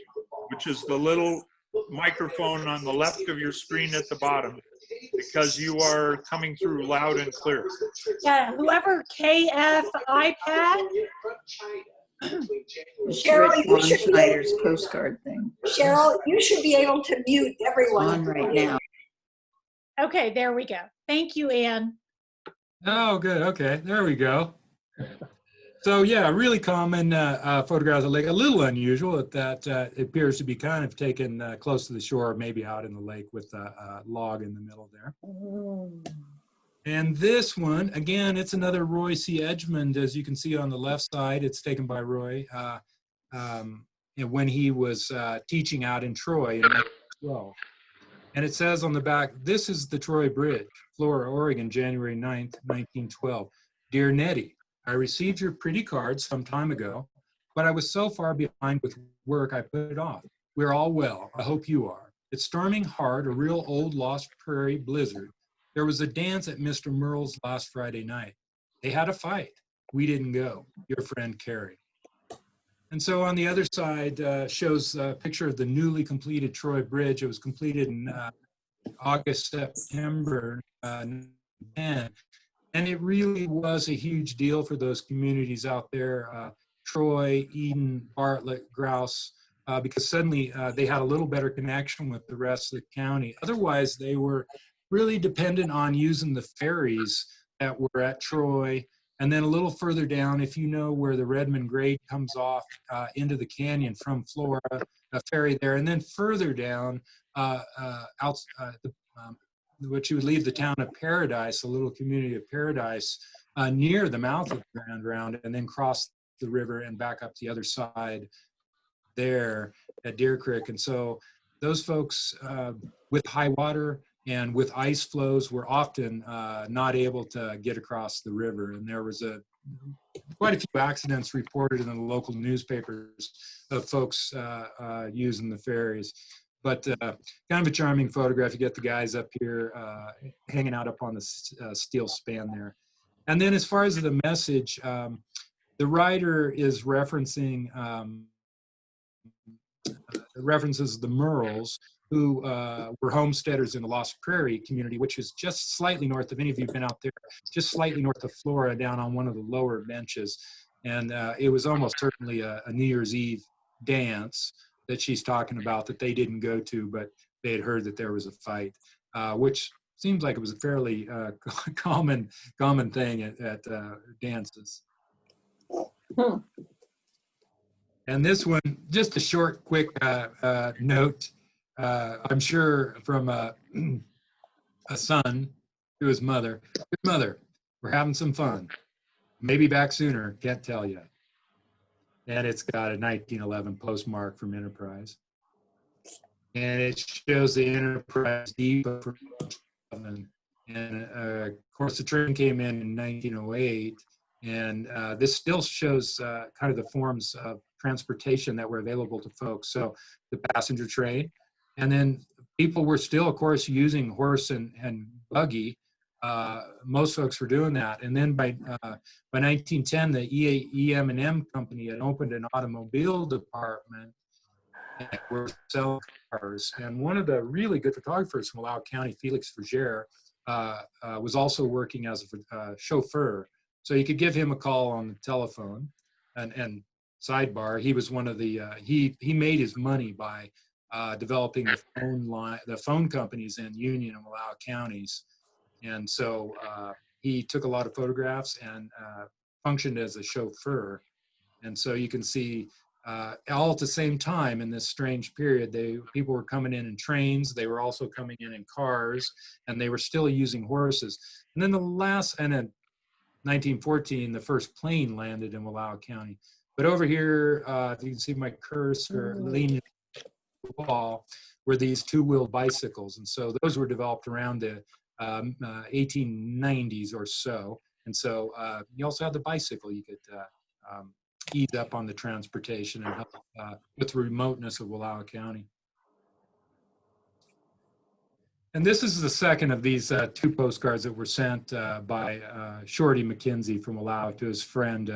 which is the little microphone on the left of your screen at the bottom, because you are coming through loud and clear. Yeah, whoever KF iPad. It's Cheryl, Rich you should be Weinschneider's postcard thing. Cheryl, you should be able to mute It's everyone. on right now. Okay, there we go. Thank you, Ann. Oh, good. Okay, there we go. So yeah, really common photographs of the lake. A little unusual that it appears to be kind of taken close to the shore, maybe out in the lake with a log in the middle there. And this one, again, it's another Roy C. Edgmond. As you can see on the left side, it's taken by Roy when he was teaching out in Troy in 1912. And it says on the back, "This is the Troy Bridge, Flora, Oregon, January 9th, 1912. Dear Nettie, I received your pretty card some time ago, but I was so far behind with work I put it off. We're all well. I hope you are. It's storming hard, a real old Lost Prairie blizzard. There was a dance at Mr. Merle's last Friday night. They had a fight. We didn't go. Your friend Carrie." And so on the other side shows a picture of the newly completed Troy Bridge. It was completed in August, September 10. And it really was a huge deal for those communities out there, Troy, Eden, Bartlett, Grouse, because suddenly they had a little better connection with the rest of the county. Otherwise, they were really dependent on using the ferries that were at Troy And then a little further down, if you know where the Redmond Grade comes off into the canyon from Flora, a ferry there, and then further down, which you would leave the town of Paradise, a little community of Paradise, near the mouth of the Grand Round, and then cross the river and back up the other side there at Deer Creek. And so those folks with high water and with ice flows were often not able to get across the river. And there was quite a few accidents reported in the local newspapers of folks using the ferries. But kind of a charming photograph. You get the guys up here hanging out up on the steel span there. And then as far as the message, the writer is referencing references the Merles, who were homesteaders in the Lost Prairie community, which is just slightly north of, any of you been out there, just slightly north of Flora, down on one of the lower benches. And it was almost certainly a New Year's Eve dance that she's talking about that they didn't go to, but they had heard that there was a fight, which seems like it was a fairly common thing at dances. And this one, just a short, quick note. I'm sure from a son to his mother. Good mother, we're having some fun. Maybe back sooner, can't tell yet. And it's got a 1911 postmark from Enterprise. And it shows the Enterprise depot from 1911. And of course, the train came in 1908. And this still shows kind of the forms of transportation that were available to folks. So the passenger train, and then people were still, of course, using horse and buggy. Most folks were doing that. And then by 1910, the EM&M company had opened an automobile department and were selling cars. And one of the really good photographers from Wallowa County, Felix Vergere, was also working as a chauffeur. So you could give him a call on the telephone. And sidebar, he was one of the, he made his money by developing the phone companies in Union and Wallowa counties. And so he took a lot of photographs and functioned as a chauffeur. And so you can see all at the same time in this strange period, people were coming in trains, they were also coming in cars, and they were still using horses. And then in 1914, the first plane landed in Wallowa County. But over here, if you can see my cursor leaning on the wall, were these two-wheel bicycles. And so those were developed around the 1890s or so. And so you also had the bicycle. You could ease up on the transportation and help with the remoteness of Wallowa County. And this is the second of these two postcards that were sent by Shorty McKenzie from Wallowa to his friend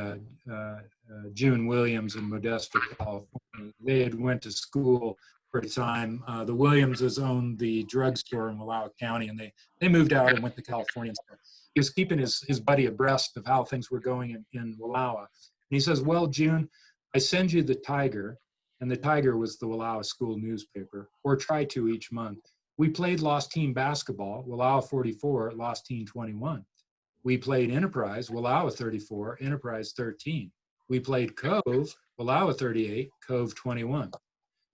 June Williams in Modesto, California. They had went to school for a time. The Williamses owned the drugstore in Wallowa County, and they moved out and went to California. So he was keeping his buddy abreast of how things were going in Wallowa. And he says, well, June, I send you the Tiger, and the Tiger was the Wallowa school newspaper, or try to each month. We played Lost Team basketball, Wallowa 44, Lost Team 21. We played Enterprise, Wallowa 34, Enterprise 13. We played Cove, Wallowa 38, Cove 21.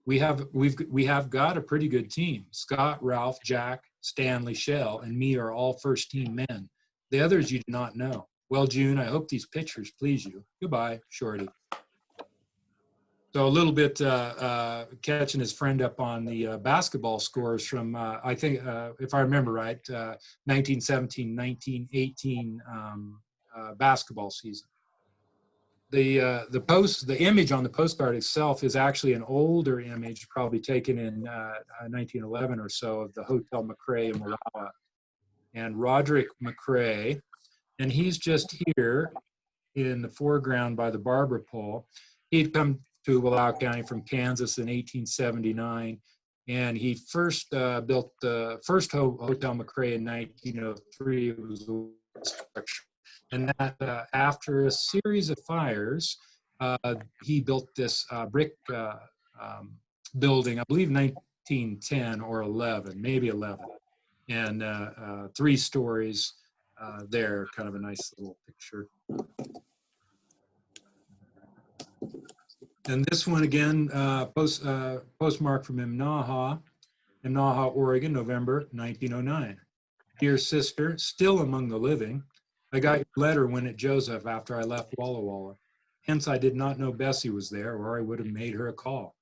We have got a pretty good team. Scott, Ralph, Jack, Stanley, Shell, and me are all first team men. The others you do not know. Well, June, I hope these pictures please you. Goodbye, Shorty. So a little bit catching his friend up on the basketball scores from, I think, if I remember right, 1917, 1918 basketball season. The image on the postcard itself is actually an older image, probably taken in 1911 or so, of the Hotel McRae in Wallowa. And Roderick McRae, and he's just here in the foreground by the barber pole. He'd come to Wallowa County from Kansas in 1879, and he first built the first Hotel McRae in 1903. It was a structure, and that after a series of fires, he built this brick building, I believe 1910 or 11, maybe 11, and 3 stories. there. Kind of a nice little picture. And this one again, postmark from Imnaha, Oregon, November 1909. Dear sister, still among the living, I got your letter when at Joseph after I left Walla Walla. Hence, I did not know Bessie was there, or I would have made her a call.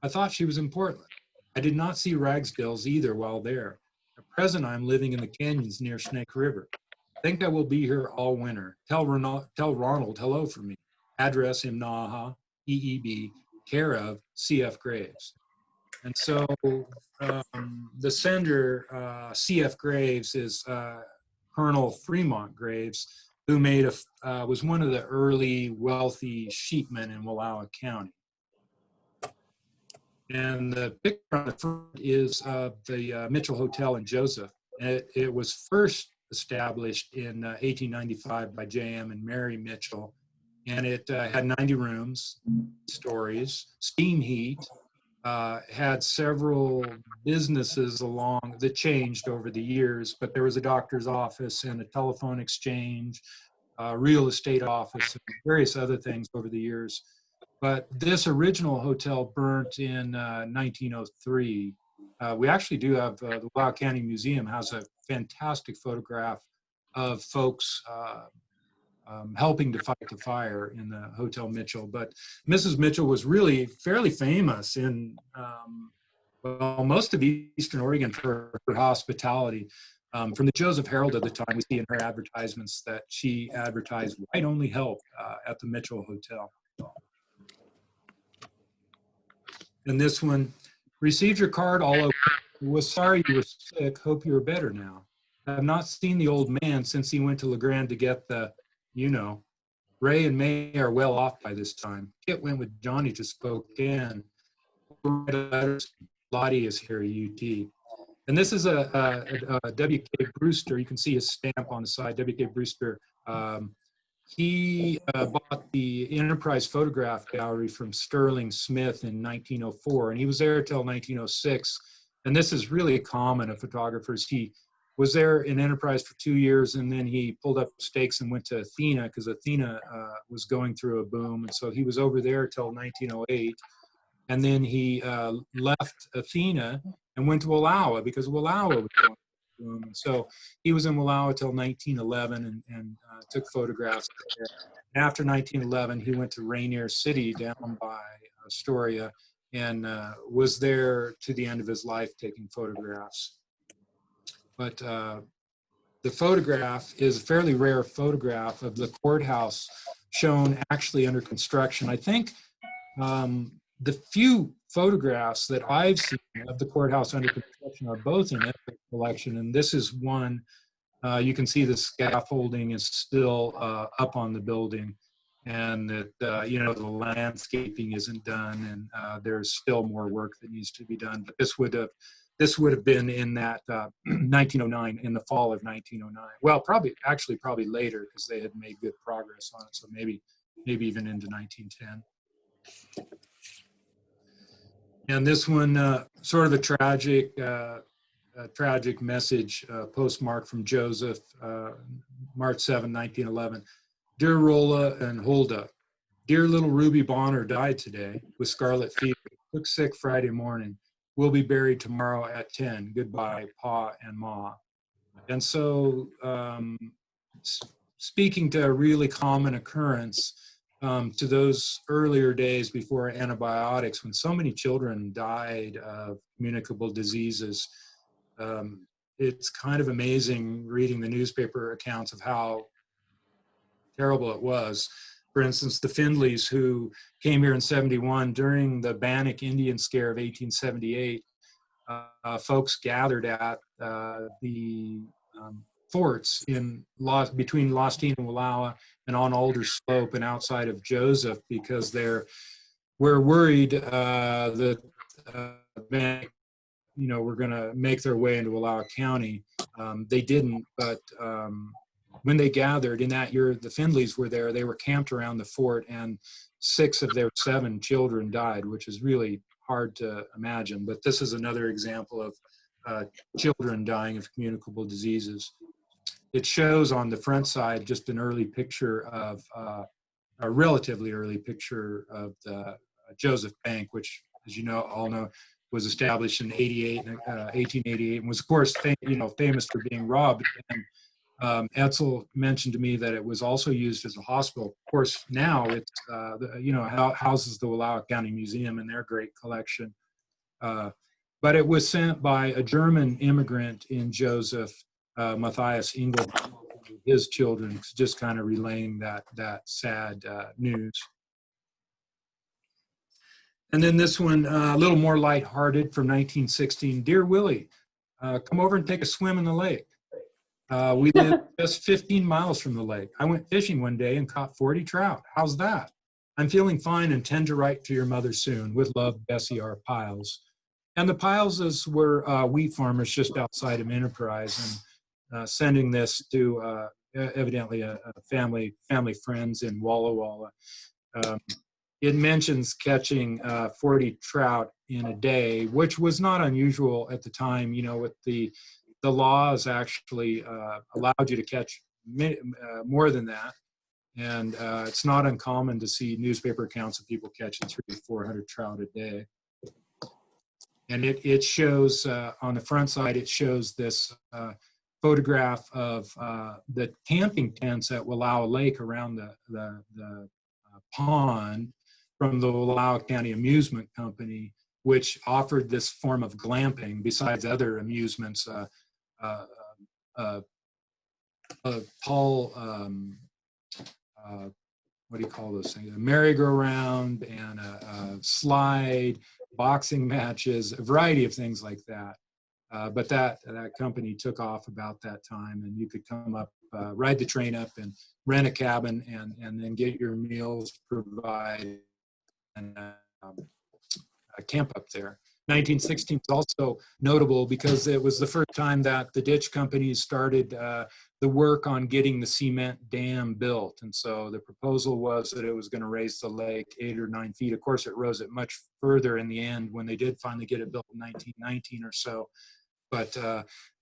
I thought she was in Portland. I did not see Ragsdale's either while there. At present, I am living in the canyons near Snake River. Think I will be here all winter. Tell Ronald hello for me. Address Imnaha, EEB, care of C.F. Graves. And so the sender, C.F. Graves, is Colonel Fremont Graves, who was one of the early wealthy sheepmen in Wallowa County. And the picture on the front is the Mitchell Hotel in Joseph. It was first established in 1895 by J.M. and Mary Mitchell. And it had 90 rooms, stories, steam heat, had several businesses that changed over the years, but there was a doctor's office and a telephone exchange, real estate office, and various other things over the years. But this original hotel burnt in 1903. We actually do have, the Wallowa County Museum has a fantastic photograph of folks helping to fight the fire in the Hotel Mitchell. But Mrs. Mitchell was really fairly famous in most of Eastern Oregon for her hospitality. From the Joseph Herald of the time, we see in her advertisements that she advertised white-only help at the Mitchell Hotel. And this one, received your card all over. Was sorry you were sick. Hope you are better now. I have not seen the old man since he went to LeGrand to get the, Ray and May are well off by this time. Kit went with Johnny to Spokane. Lottie is here at UT. And this is a W.K. Brewster. You can see his stamp on the side, W.K. Brewster. He bought the Enterprise Photograph Gallery from Sterling Smith in 1904, and he was there till 1906. And this is really common of photographers. He was there in Enterprise for 2 years, and then he pulled up stakes and went to Athena because Athena was going through a boom. And so he was over there till 1908. And then he left Athena and went to Wallowa because Wallowa was going through a boom. And so he was in Wallowa till 1911 and took photographs there. And after 1911, he went to Rainier City down by Astoria and was there to the end of his life taking photographs. But the photograph is a fairly rare photograph of the courthouse shown actually under construction. I think the few photographs that I've seen of the courthouse under construction are both in Edsel's collection, and this is one. You can see the scaffolding is still up on the building, and that the landscaping isn't done, and there's still more work that needs to be done. But this would have been in that 1909, in the fall of 1909. Well, probably later because they had made good progress on it. So maybe even into 1910. And this one, sort of a tragic message, postmark from Joseph, March 7, 1911. Dear Rolla and Hulda, dear little Ruby Bonner died today with scarlet fever. Took sick Friday morning. Will be buried tomorrow at 10. Goodbye, Pa and Ma. And so, speaking to a really common occurrence, to those earlier days before antibiotics, when so many children died of communicable diseases, it's kind of amazing reading the newspaper accounts of how terrible it was. For instance, the Findleys, who came here in 71 during the Bannock Indian Scare of 1878, folks gathered at the forts between Lostine and Wallowa and on Alder Slope and outside of Joseph because we're worried that Bannock, were going to make their way into Wallowa County. They didn't, but when they gathered in that year, the Findleys were there. They were camped around the fort, and 6 of their 7 children died, which is really hard to imagine. But this is another example of children dying of communicable diseases. it shows on the front side just an early picture of, a relatively early picture of the Joseph Bank, which, as you know, all know, was established in 1888, and was, of course, famous for being robbed. And Edsel mentioned to me that it was also used as a hospital. Of course, now it's, houses the Wallowa County Museum and their great collection. But it was sent by a German immigrant in Joseph, Matthias Engel, his children, just kind of relaying that sad news. And then this one, a little more lighthearted, from 1916. Dear Willie, come over and take a swim in the lake. We live just 15 miles from the lake. I went fishing one day and caught 40 trout. How's that? I'm feeling fine and intend to write to your mother soon. With love, Bessie R. Piles. And the Pileses were wheat farmers just outside of Enterprise, and sending this to evidently a family friends in Walla Walla. It mentions catching 40 trout in a day, which was not unusual at the time. With the laws actually allowed you to catch more than that. And it's not uncommon to see newspaper accounts of people catching 300 to 400 trout a day. And it shows, on the front side, it shows this photograph of the camping tents at Wallowa Lake around the pond from the Wallowa County Amusement Company, which offered this form of glamping besides other amusements. What do you call those things? A merry-go-round and a slide, boxing matches, a variety of things like that. But that company took off about that time, and you could come up, ride the train up and rent a cabin and then get your meals provided and camp up there. 1916 is also notable because it was the first time that the ditch companies started the work on getting the cement dam built. And so the proposal was that it was going to raise the lake 8 or 9 feet. Of course, it rose it much further in the end when they did finally get it built in 1919 or so. But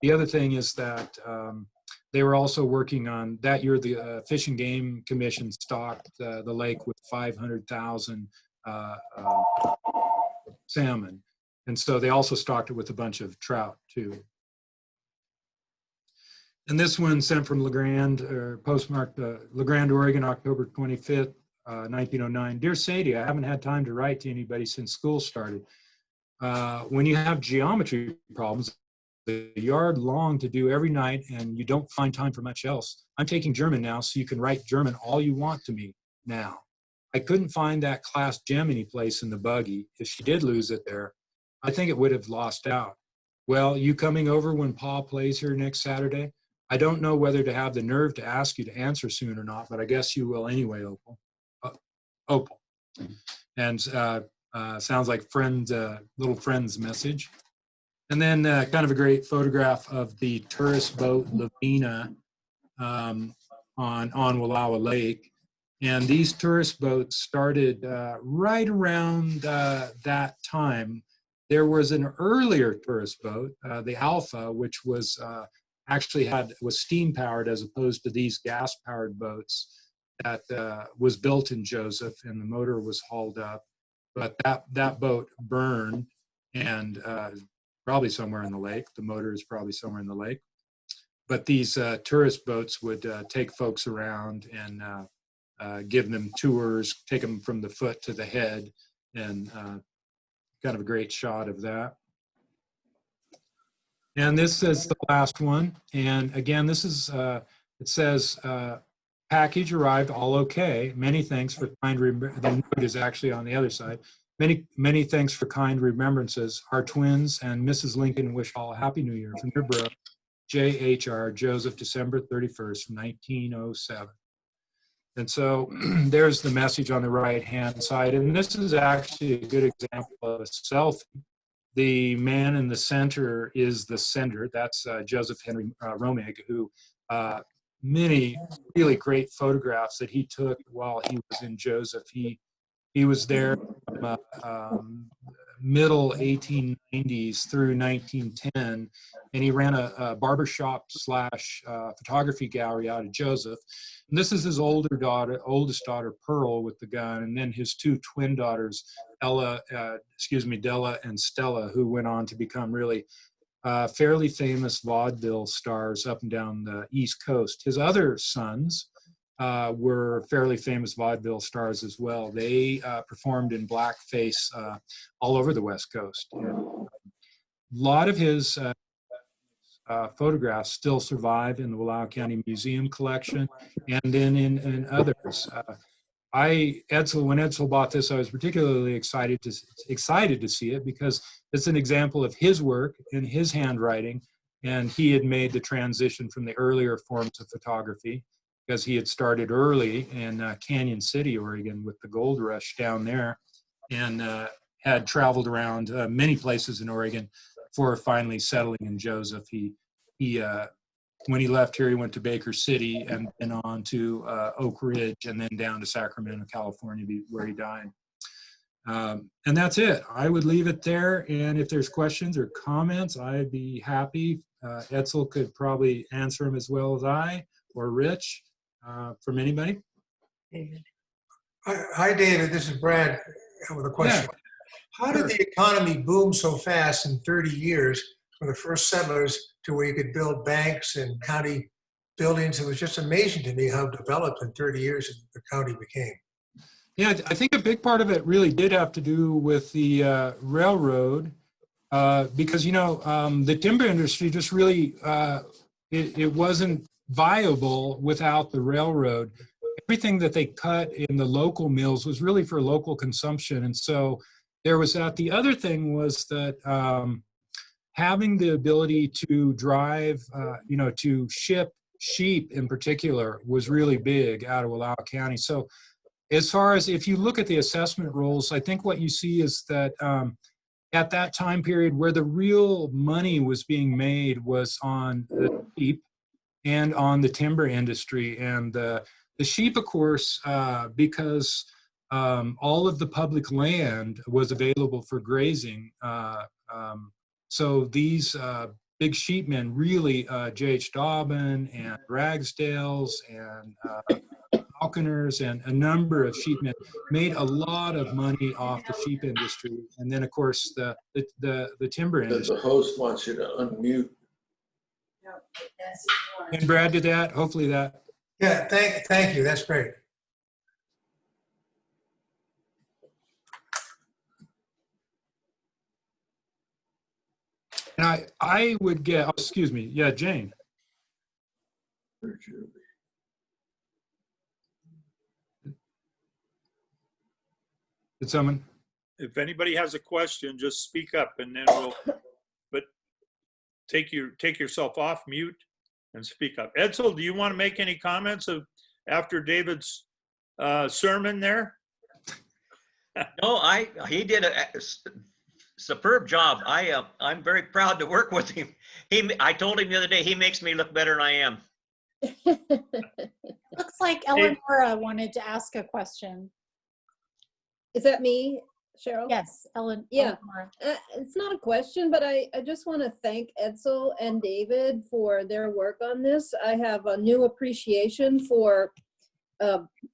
the other thing is that they were also working on, that year, the Fish and Game Commission stocked the lake with 500,000 salmon. And so they also stocked it with a bunch of trout too. And this one sent from LeGrand, postmarked LeGrand, Oregon, October 25th, 1909. Dear Sadie, I haven't had time to write to anybody since school started. When you have geometry problems, the yard long to do every night and you don't find time for much else. I'm taking German now, so you can write German all you want to me now. I couldn't find that class Gemini place in the buggy. If she did lose it there, I think it would have lost out. Well, you coming over when Pa plays here next Saturday? I don't know whether to have the nerve to ask you to answer soon or not, but I guess you will anyway, Opal. Opal. And sounds like little friend's message. And then kind of a great photograph of the tourist boat Lavina on Wallowa Lake. And these tourist boats started right around that time. There was an earlier tourist boat, the Alpha, which was was steam powered as opposed to these gas powered boats, that was built in Joseph, and the motor was hauled up. But that boat burned, and probably somewhere in the lake. The motor is probably somewhere in the lake. But these tourist boats would take folks around and give them tours, take them from the foot to the head, and kind of a great shot of that. And this is the last one. And again, this is, it says, package arrived, all okay. Many thanks for kind, the note is actually on the other side. Many thanks for kind remembrances. Our twins and Mrs. Lincoln wish all a happy new year from your bro, J.H.R. Joseph, December 31st, 1907. And so there's the message on the right-hand side. And this is actually a good example of a selfie. The man in the center is the sender. That's Joseph Henry Romig, who many really great photographs that he took while he was in Joseph. He was there from middle 1890s through 1910, and he ran a barbershop slash photography gallery out of Joseph. And this is his oldest daughter, Pearl, with the gun, and then his two twin daughters, Della and Stella, who went on to become really fairly famous vaudeville stars up and down the East Coast. His other sons were fairly famous vaudeville stars as well. They performed in blackface all over the West Coast. And a lot of his photographs still survive in the Wallowa County Museum collection, and then in others. When Edsel bought this, I was particularly excited to see it because it's an example of his work in his handwriting, and he had made the transition from the earlier forms of photography because he had started early in Canyon City, Oregon, with the gold rush down there, and had traveled around many places in Oregon before finally settling in Joseph. When he left here, he went to Baker City and then on to Oak Ridge and then down to Sacramento, California, where he died. And that's it. I would leave it there. And if there's questions or comments, I'd be happy. Edsel could probably answer them as well as I or Rich, from anybody. David. Hi, David. This is Brad with a question. Yeah. How did the economy boom so fast in 30 years from the first settlers to where you could build banks and county buildings? It was just amazing to me how developed in 30 years the county became. Yeah, I think a big part of it really did have to do with the railroad, because, the timber industry just really, it wasn't viable without the railroad. Everything that they cut in the local mills was really for local consumption. And so there was that. The other thing was that having the ability to drive, to ship sheep in particular was really big out of Wallowa County. So as far as if you look at the assessment rolls, I think what you see is that at that time period where the real money was being made was on the sheep and on the timber industry. And the sheep, of course, because all of the public land was available for grazing. So these big sheepmen really, J.H. Dobbin and Ragsdales and Falconers and a number of sheepmen made a lot of money off the sheep industry. And then, of course, the timber industry. The host wants you to unmute. And Brad did that. Hopefully that. Yeah, thank you. That's great. And I would get, excuse me. Yeah, Jane. Did someone? If anybody has a question, just speak up and then but take yourself off mute and speak up. Edsel, do you want to make any comments after David's sermon there? No, he did a superb job. I'm very proud to work with him. I told him the other day, he makes me look better than I am. Looks like Eleonora wanted to ask a question. Is that me, Cheryl? Yes, Ellen. Yeah. Eleonora. It's not a question, but I just want to thank Edsel and David for their work on this. I have a new appreciation for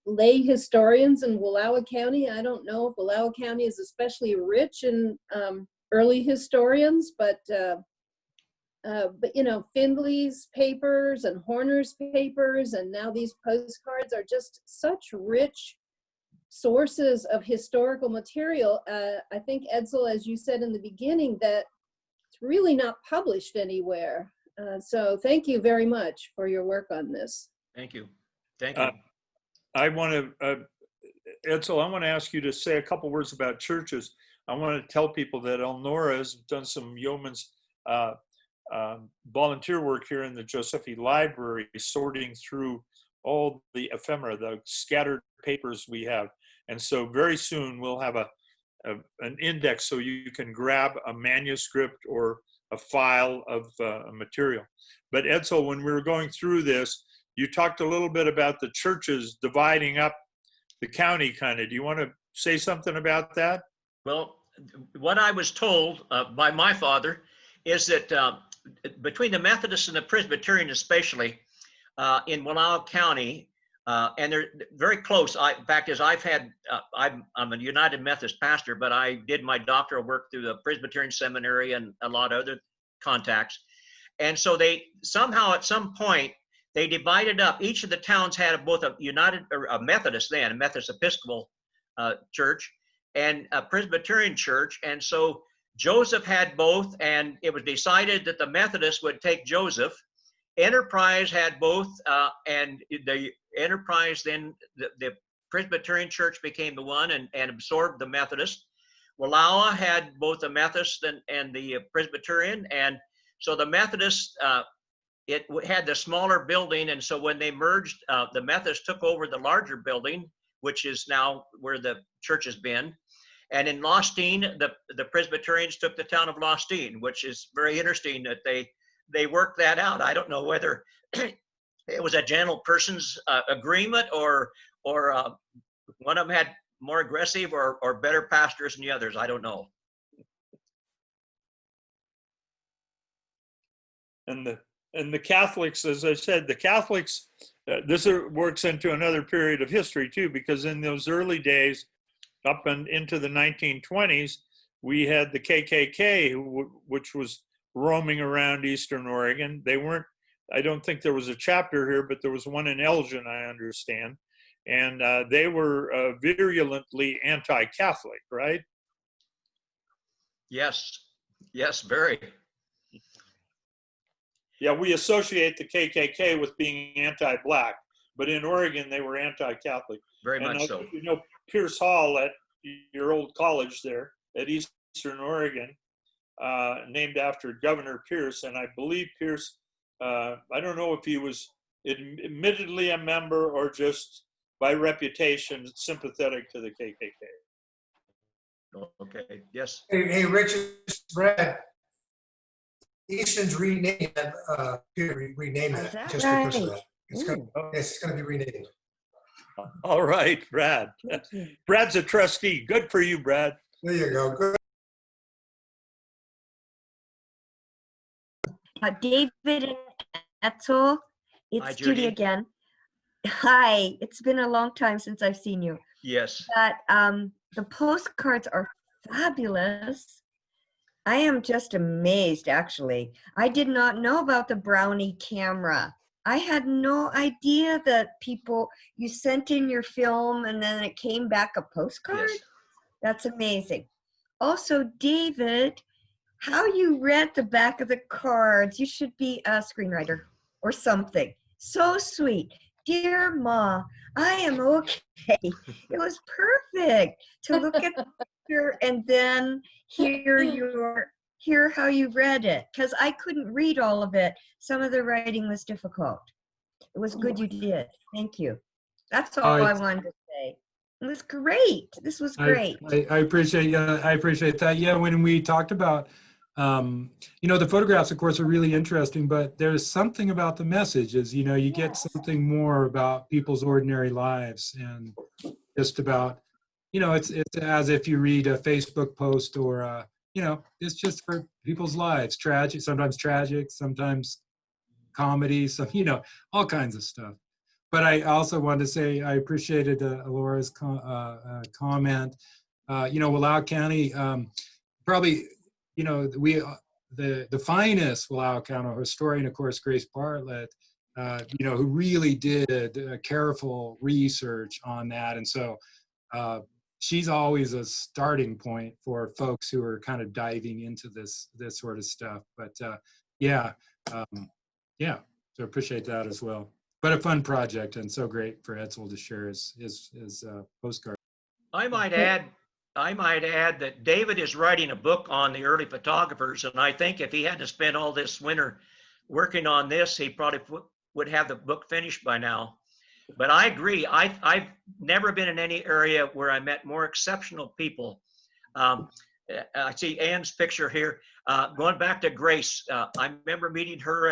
lay historians in Wallowa County. I don't know if Wallowa County is especially rich in early historians, but Findley's papers and Horner's papers and now these postcards are just such rich sources of historical material. I think, Edsel, as you said in the beginning, that it's really not published anywhere. So thank you very much for your work on this. Thank you. Thank you. I want to, Edsel, I want to ask you to say a couple words about churches. I want to tell people that Eleonora has done some yeoman's volunteer work here in the Josephi Library, sorting through all the ephemera, the scattered papers we have. And so very soon we'll have an index so you can grab a manuscript or a file of material. But Edsel, when we were going through this, you talked a little bit about the churches dividing up the county, kind of. Do you want to say something about that? Well, what I was told by my father is that between the Methodists and the Presbyterian, especially in Wallowa County, and they're very close. In fact, as I've had, I'm a United Methodist pastor, but I did my doctoral work through the Presbyterian Seminary and a lot of other contacts. And so they somehow at some point, they divided up. Each of the towns had both a United, or a Methodist then, a Methodist Episcopal church, and a Presbyterian church. And so Joseph had both, and it was decided that the Methodists would take Joseph. Enterprise had both, and the Enterprise then, the Presbyterian church became the one and absorbed the Methodist. Wallowa had both the Methodist and the Presbyterian, and so the Methodist, it had the smaller building, and so when they merged, the Methodists took over the larger building, which is now where the church has been. And in Lostine, the Presbyterians took the town of Lostine, which is very interesting that they worked that out. I don't know whether it was a gentle person's agreement or one of them had more aggressive or better pastors than the others. I don't know. And the Catholics, as I said, the Catholics, this works into another period of history too, because in those early days, up and into the 1920s, we had the KKK, which was roaming around Eastern Oregon. They weren't, I don't think there was a chapter here, but there was one in Elgin, I understand. And they were virulently anti-Catholic, right? Yes, very. Yeah, we associate the KKK with being anti-Black, but in Oregon, they were anti-Catholic. Very much so. You know, Pierce Hall at your old college there at Eastern Oregon, named after Governor Pierce, and I believe Pierce, I don't know if he was admittedly a member or just by reputation sympathetic to the KKK. Okay, yes. Hey, Richard, Brad, Easton's renamed, rename Is that that just because of right? that. It's going to be renamed. All right, Brad. Brad's a trustee. Good for you, Brad. There you go. Good. David and Edsel, Hi, it's Judy Judy. again. Hi, it's been a long time since I've seen you. Yes. But the postcards are fabulous. I am just amazed, actually. I did not know about the Brownie camera. I had no idea that you sent in your film and then it came back a postcard. Yes. That's amazing. Also, David, how you read the back of the cards. You should be a screenwriter or something. So sweet. Dear Ma, I am okay. It was perfect to look at the picture and then hear how you read it, because I couldn't read all of it. Some of the writing was difficult. It was good you did. Thank you. That's all I wanted to say. It was great. This was great. I appreciate I appreciate that. Yeah, when we talked about you know, the photographs, of course, are really interesting, but there's something about the messages, you know, you get something more about people's ordinary lives and just about, you know, it's as if you read a Facebook post or, you know, it's just for people's lives, sometimes tragic, sometimes comedy, some, you know, all kinds of stuff. But I also wanted to say I appreciated Laura's comment. You know, Wallowa County, probably, you know, the finest Wallowa County historian, of course, Grace Bartlett, you know, who really did careful research on that. And so she's always a starting point for folks who are kind of diving into this sort of stuff. But yeah, so appreciate that as well. But a fun project and so great for Edsel to share his postcard. I might add that David is writing a book on the early photographers, and I think if he hadn't spent all this winter working on this, he probably would have the book finished by now. But I agree. I've never been in any area where I met more exceptional people. I see Anne's picture here. Going back to Grace, I remember meeting her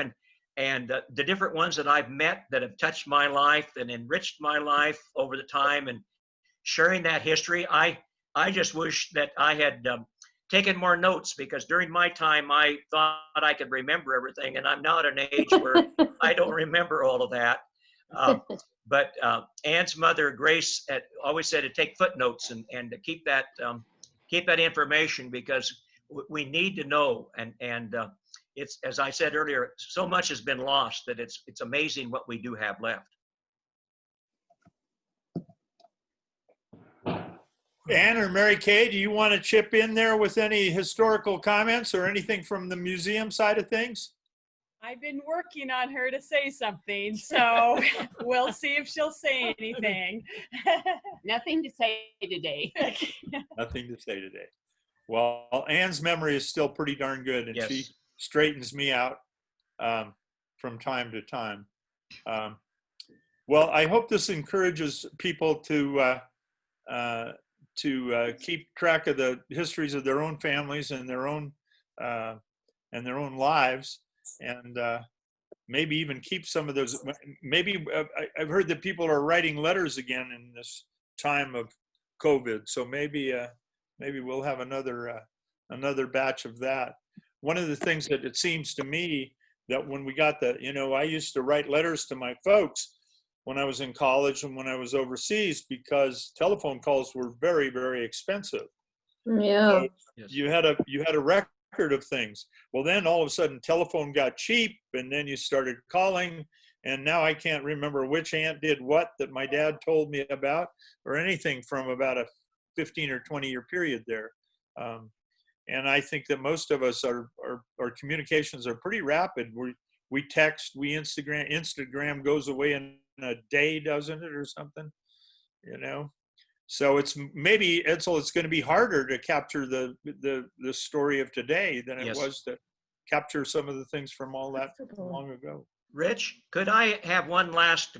and the different ones that I've met that have touched my life and enriched my life over the time, and sharing that history. I just wish that I had taken more notes, because during my time, I thought I could remember everything, and I'm now at an age where I don't remember all of that. But Ann's mother, Grace, always said to take footnotes and to keep that information, because we need to know. And it's, as I said earlier, so much has been lost that it's amazing what we do have left. Ann or Mary Kay, do you want to chip in there with any historical comments or anything from the museum side of things? I've been working on her to say something, so we'll see if she'll say anything. Nothing to say today. Nothing to say today. Well, Ann's memory is still pretty darn good, and Yes. she straightens me out from time to time. Well, I hope this encourages people to keep track of the histories of their own families and their own lives, and maybe even keep some of those. Maybe I've heard that people are writing letters again in this time of COVID, so maybe we'll have another batch of that. One of the things that it seems to me that when we got I used to write letters to my folks when I was in college and when I was overseas, because telephone calls were very, very expensive. Yeah. So you had a record of things. Well, then all of a sudden telephone got cheap, and then you started calling, and now I can't remember which aunt did what that my dad told me about, or anything from about a 15 or 20 year period there. And I think that most of us our communications are pretty rapid. We text, we Instagram goes away in a day, doesn't it, or something, so it's maybe, Edsel, it's going to be harder to capture the story of today than it Yes. was to capture some of the things from all that long ago. Rich, could I have one last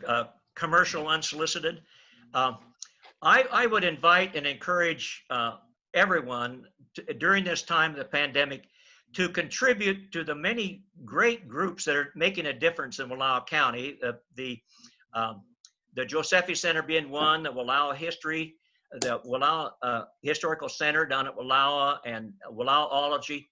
commercial unsolicited? I would invite and encourage everyone during this time of the pandemic to contribute to the many great groups that are making a difference in Wallowa County. The Josephi Center being one, the Wallowa History, the Wallowa Historical Center down at Wallowa, and Wallowology.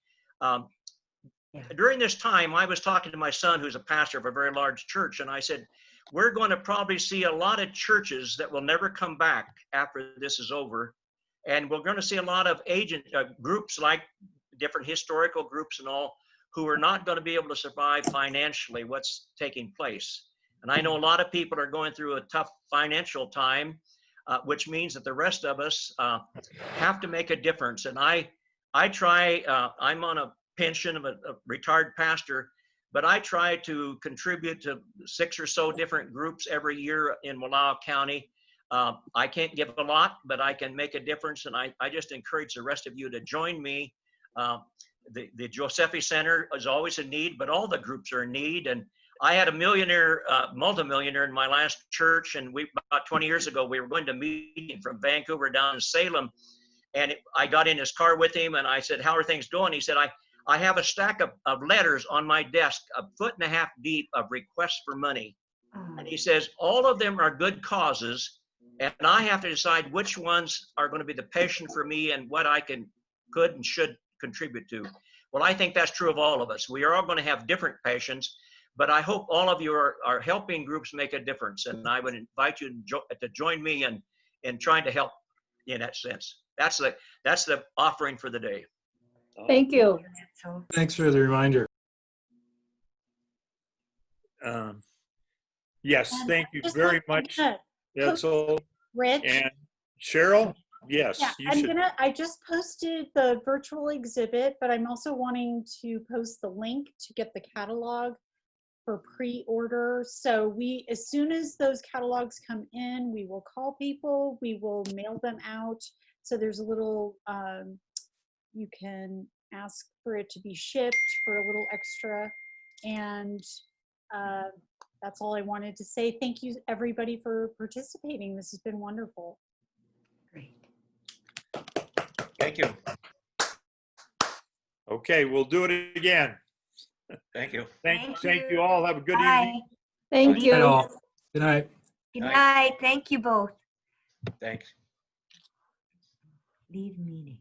During this time, I was talking to my son, who's a pastor of a very large church, and I said, we're going to probably see a lot of churches that will never come back after this is over. And we're going to see a lot of groups, like different historical groups and all, who are not going to be able to survive financially what's taking place. And I know a lot of people are going through a tough financial time, which means that the rest of us have to make a difference. And I try, I'm on a pension of a retired pastor, but I try to contribute to 6 or so different groups every year in Wallowa County. I can't give a lot, but I can make a difference. And I just encourage the rest of you to join me. The Josephi Center is always in need, but all the groups are in need. And I had a multimillionaire in my last church, and about 20 years ago, we were going to a meeting from Vancouver down to Salem, and I got in his car with him, and I said, how are things going? He said, I have a stack of letters on my desk, 1.5 feet deep, of requests for money. And he says, all of them are good causes, and I have to decide which ones are going to be the passion for me and what I could and should contribute to. Well, I think that's true of all of us. We are all going to have different passions, but I hope all of you are helping groups make a difference. And I would invite you to join me in trying to help in that sense. That's the offering for the day. Thank you. Thanks for the reminder. Yes, thank you very much, Edsel. Rich? And Cheryl, yes, Yeah, you should. I just posted the virtual exhibit, but I'm also wanting to post the link to get the catalog for pre-order. So as soon as those catalogs come in, we will call people, we will mail them out. So there's a little, you can ask for it to be shipped for a little extra. And that's all I wanted to say. Thank you everybody for participating. This has been wonderful. Great. Thank you. Okay, we'll do it again. Thank you. Thank you all. Have a good Bye. evening. Thank Good night, you. all. Good night. Good Night. night. Thank you both. Thanks. Leave meeting.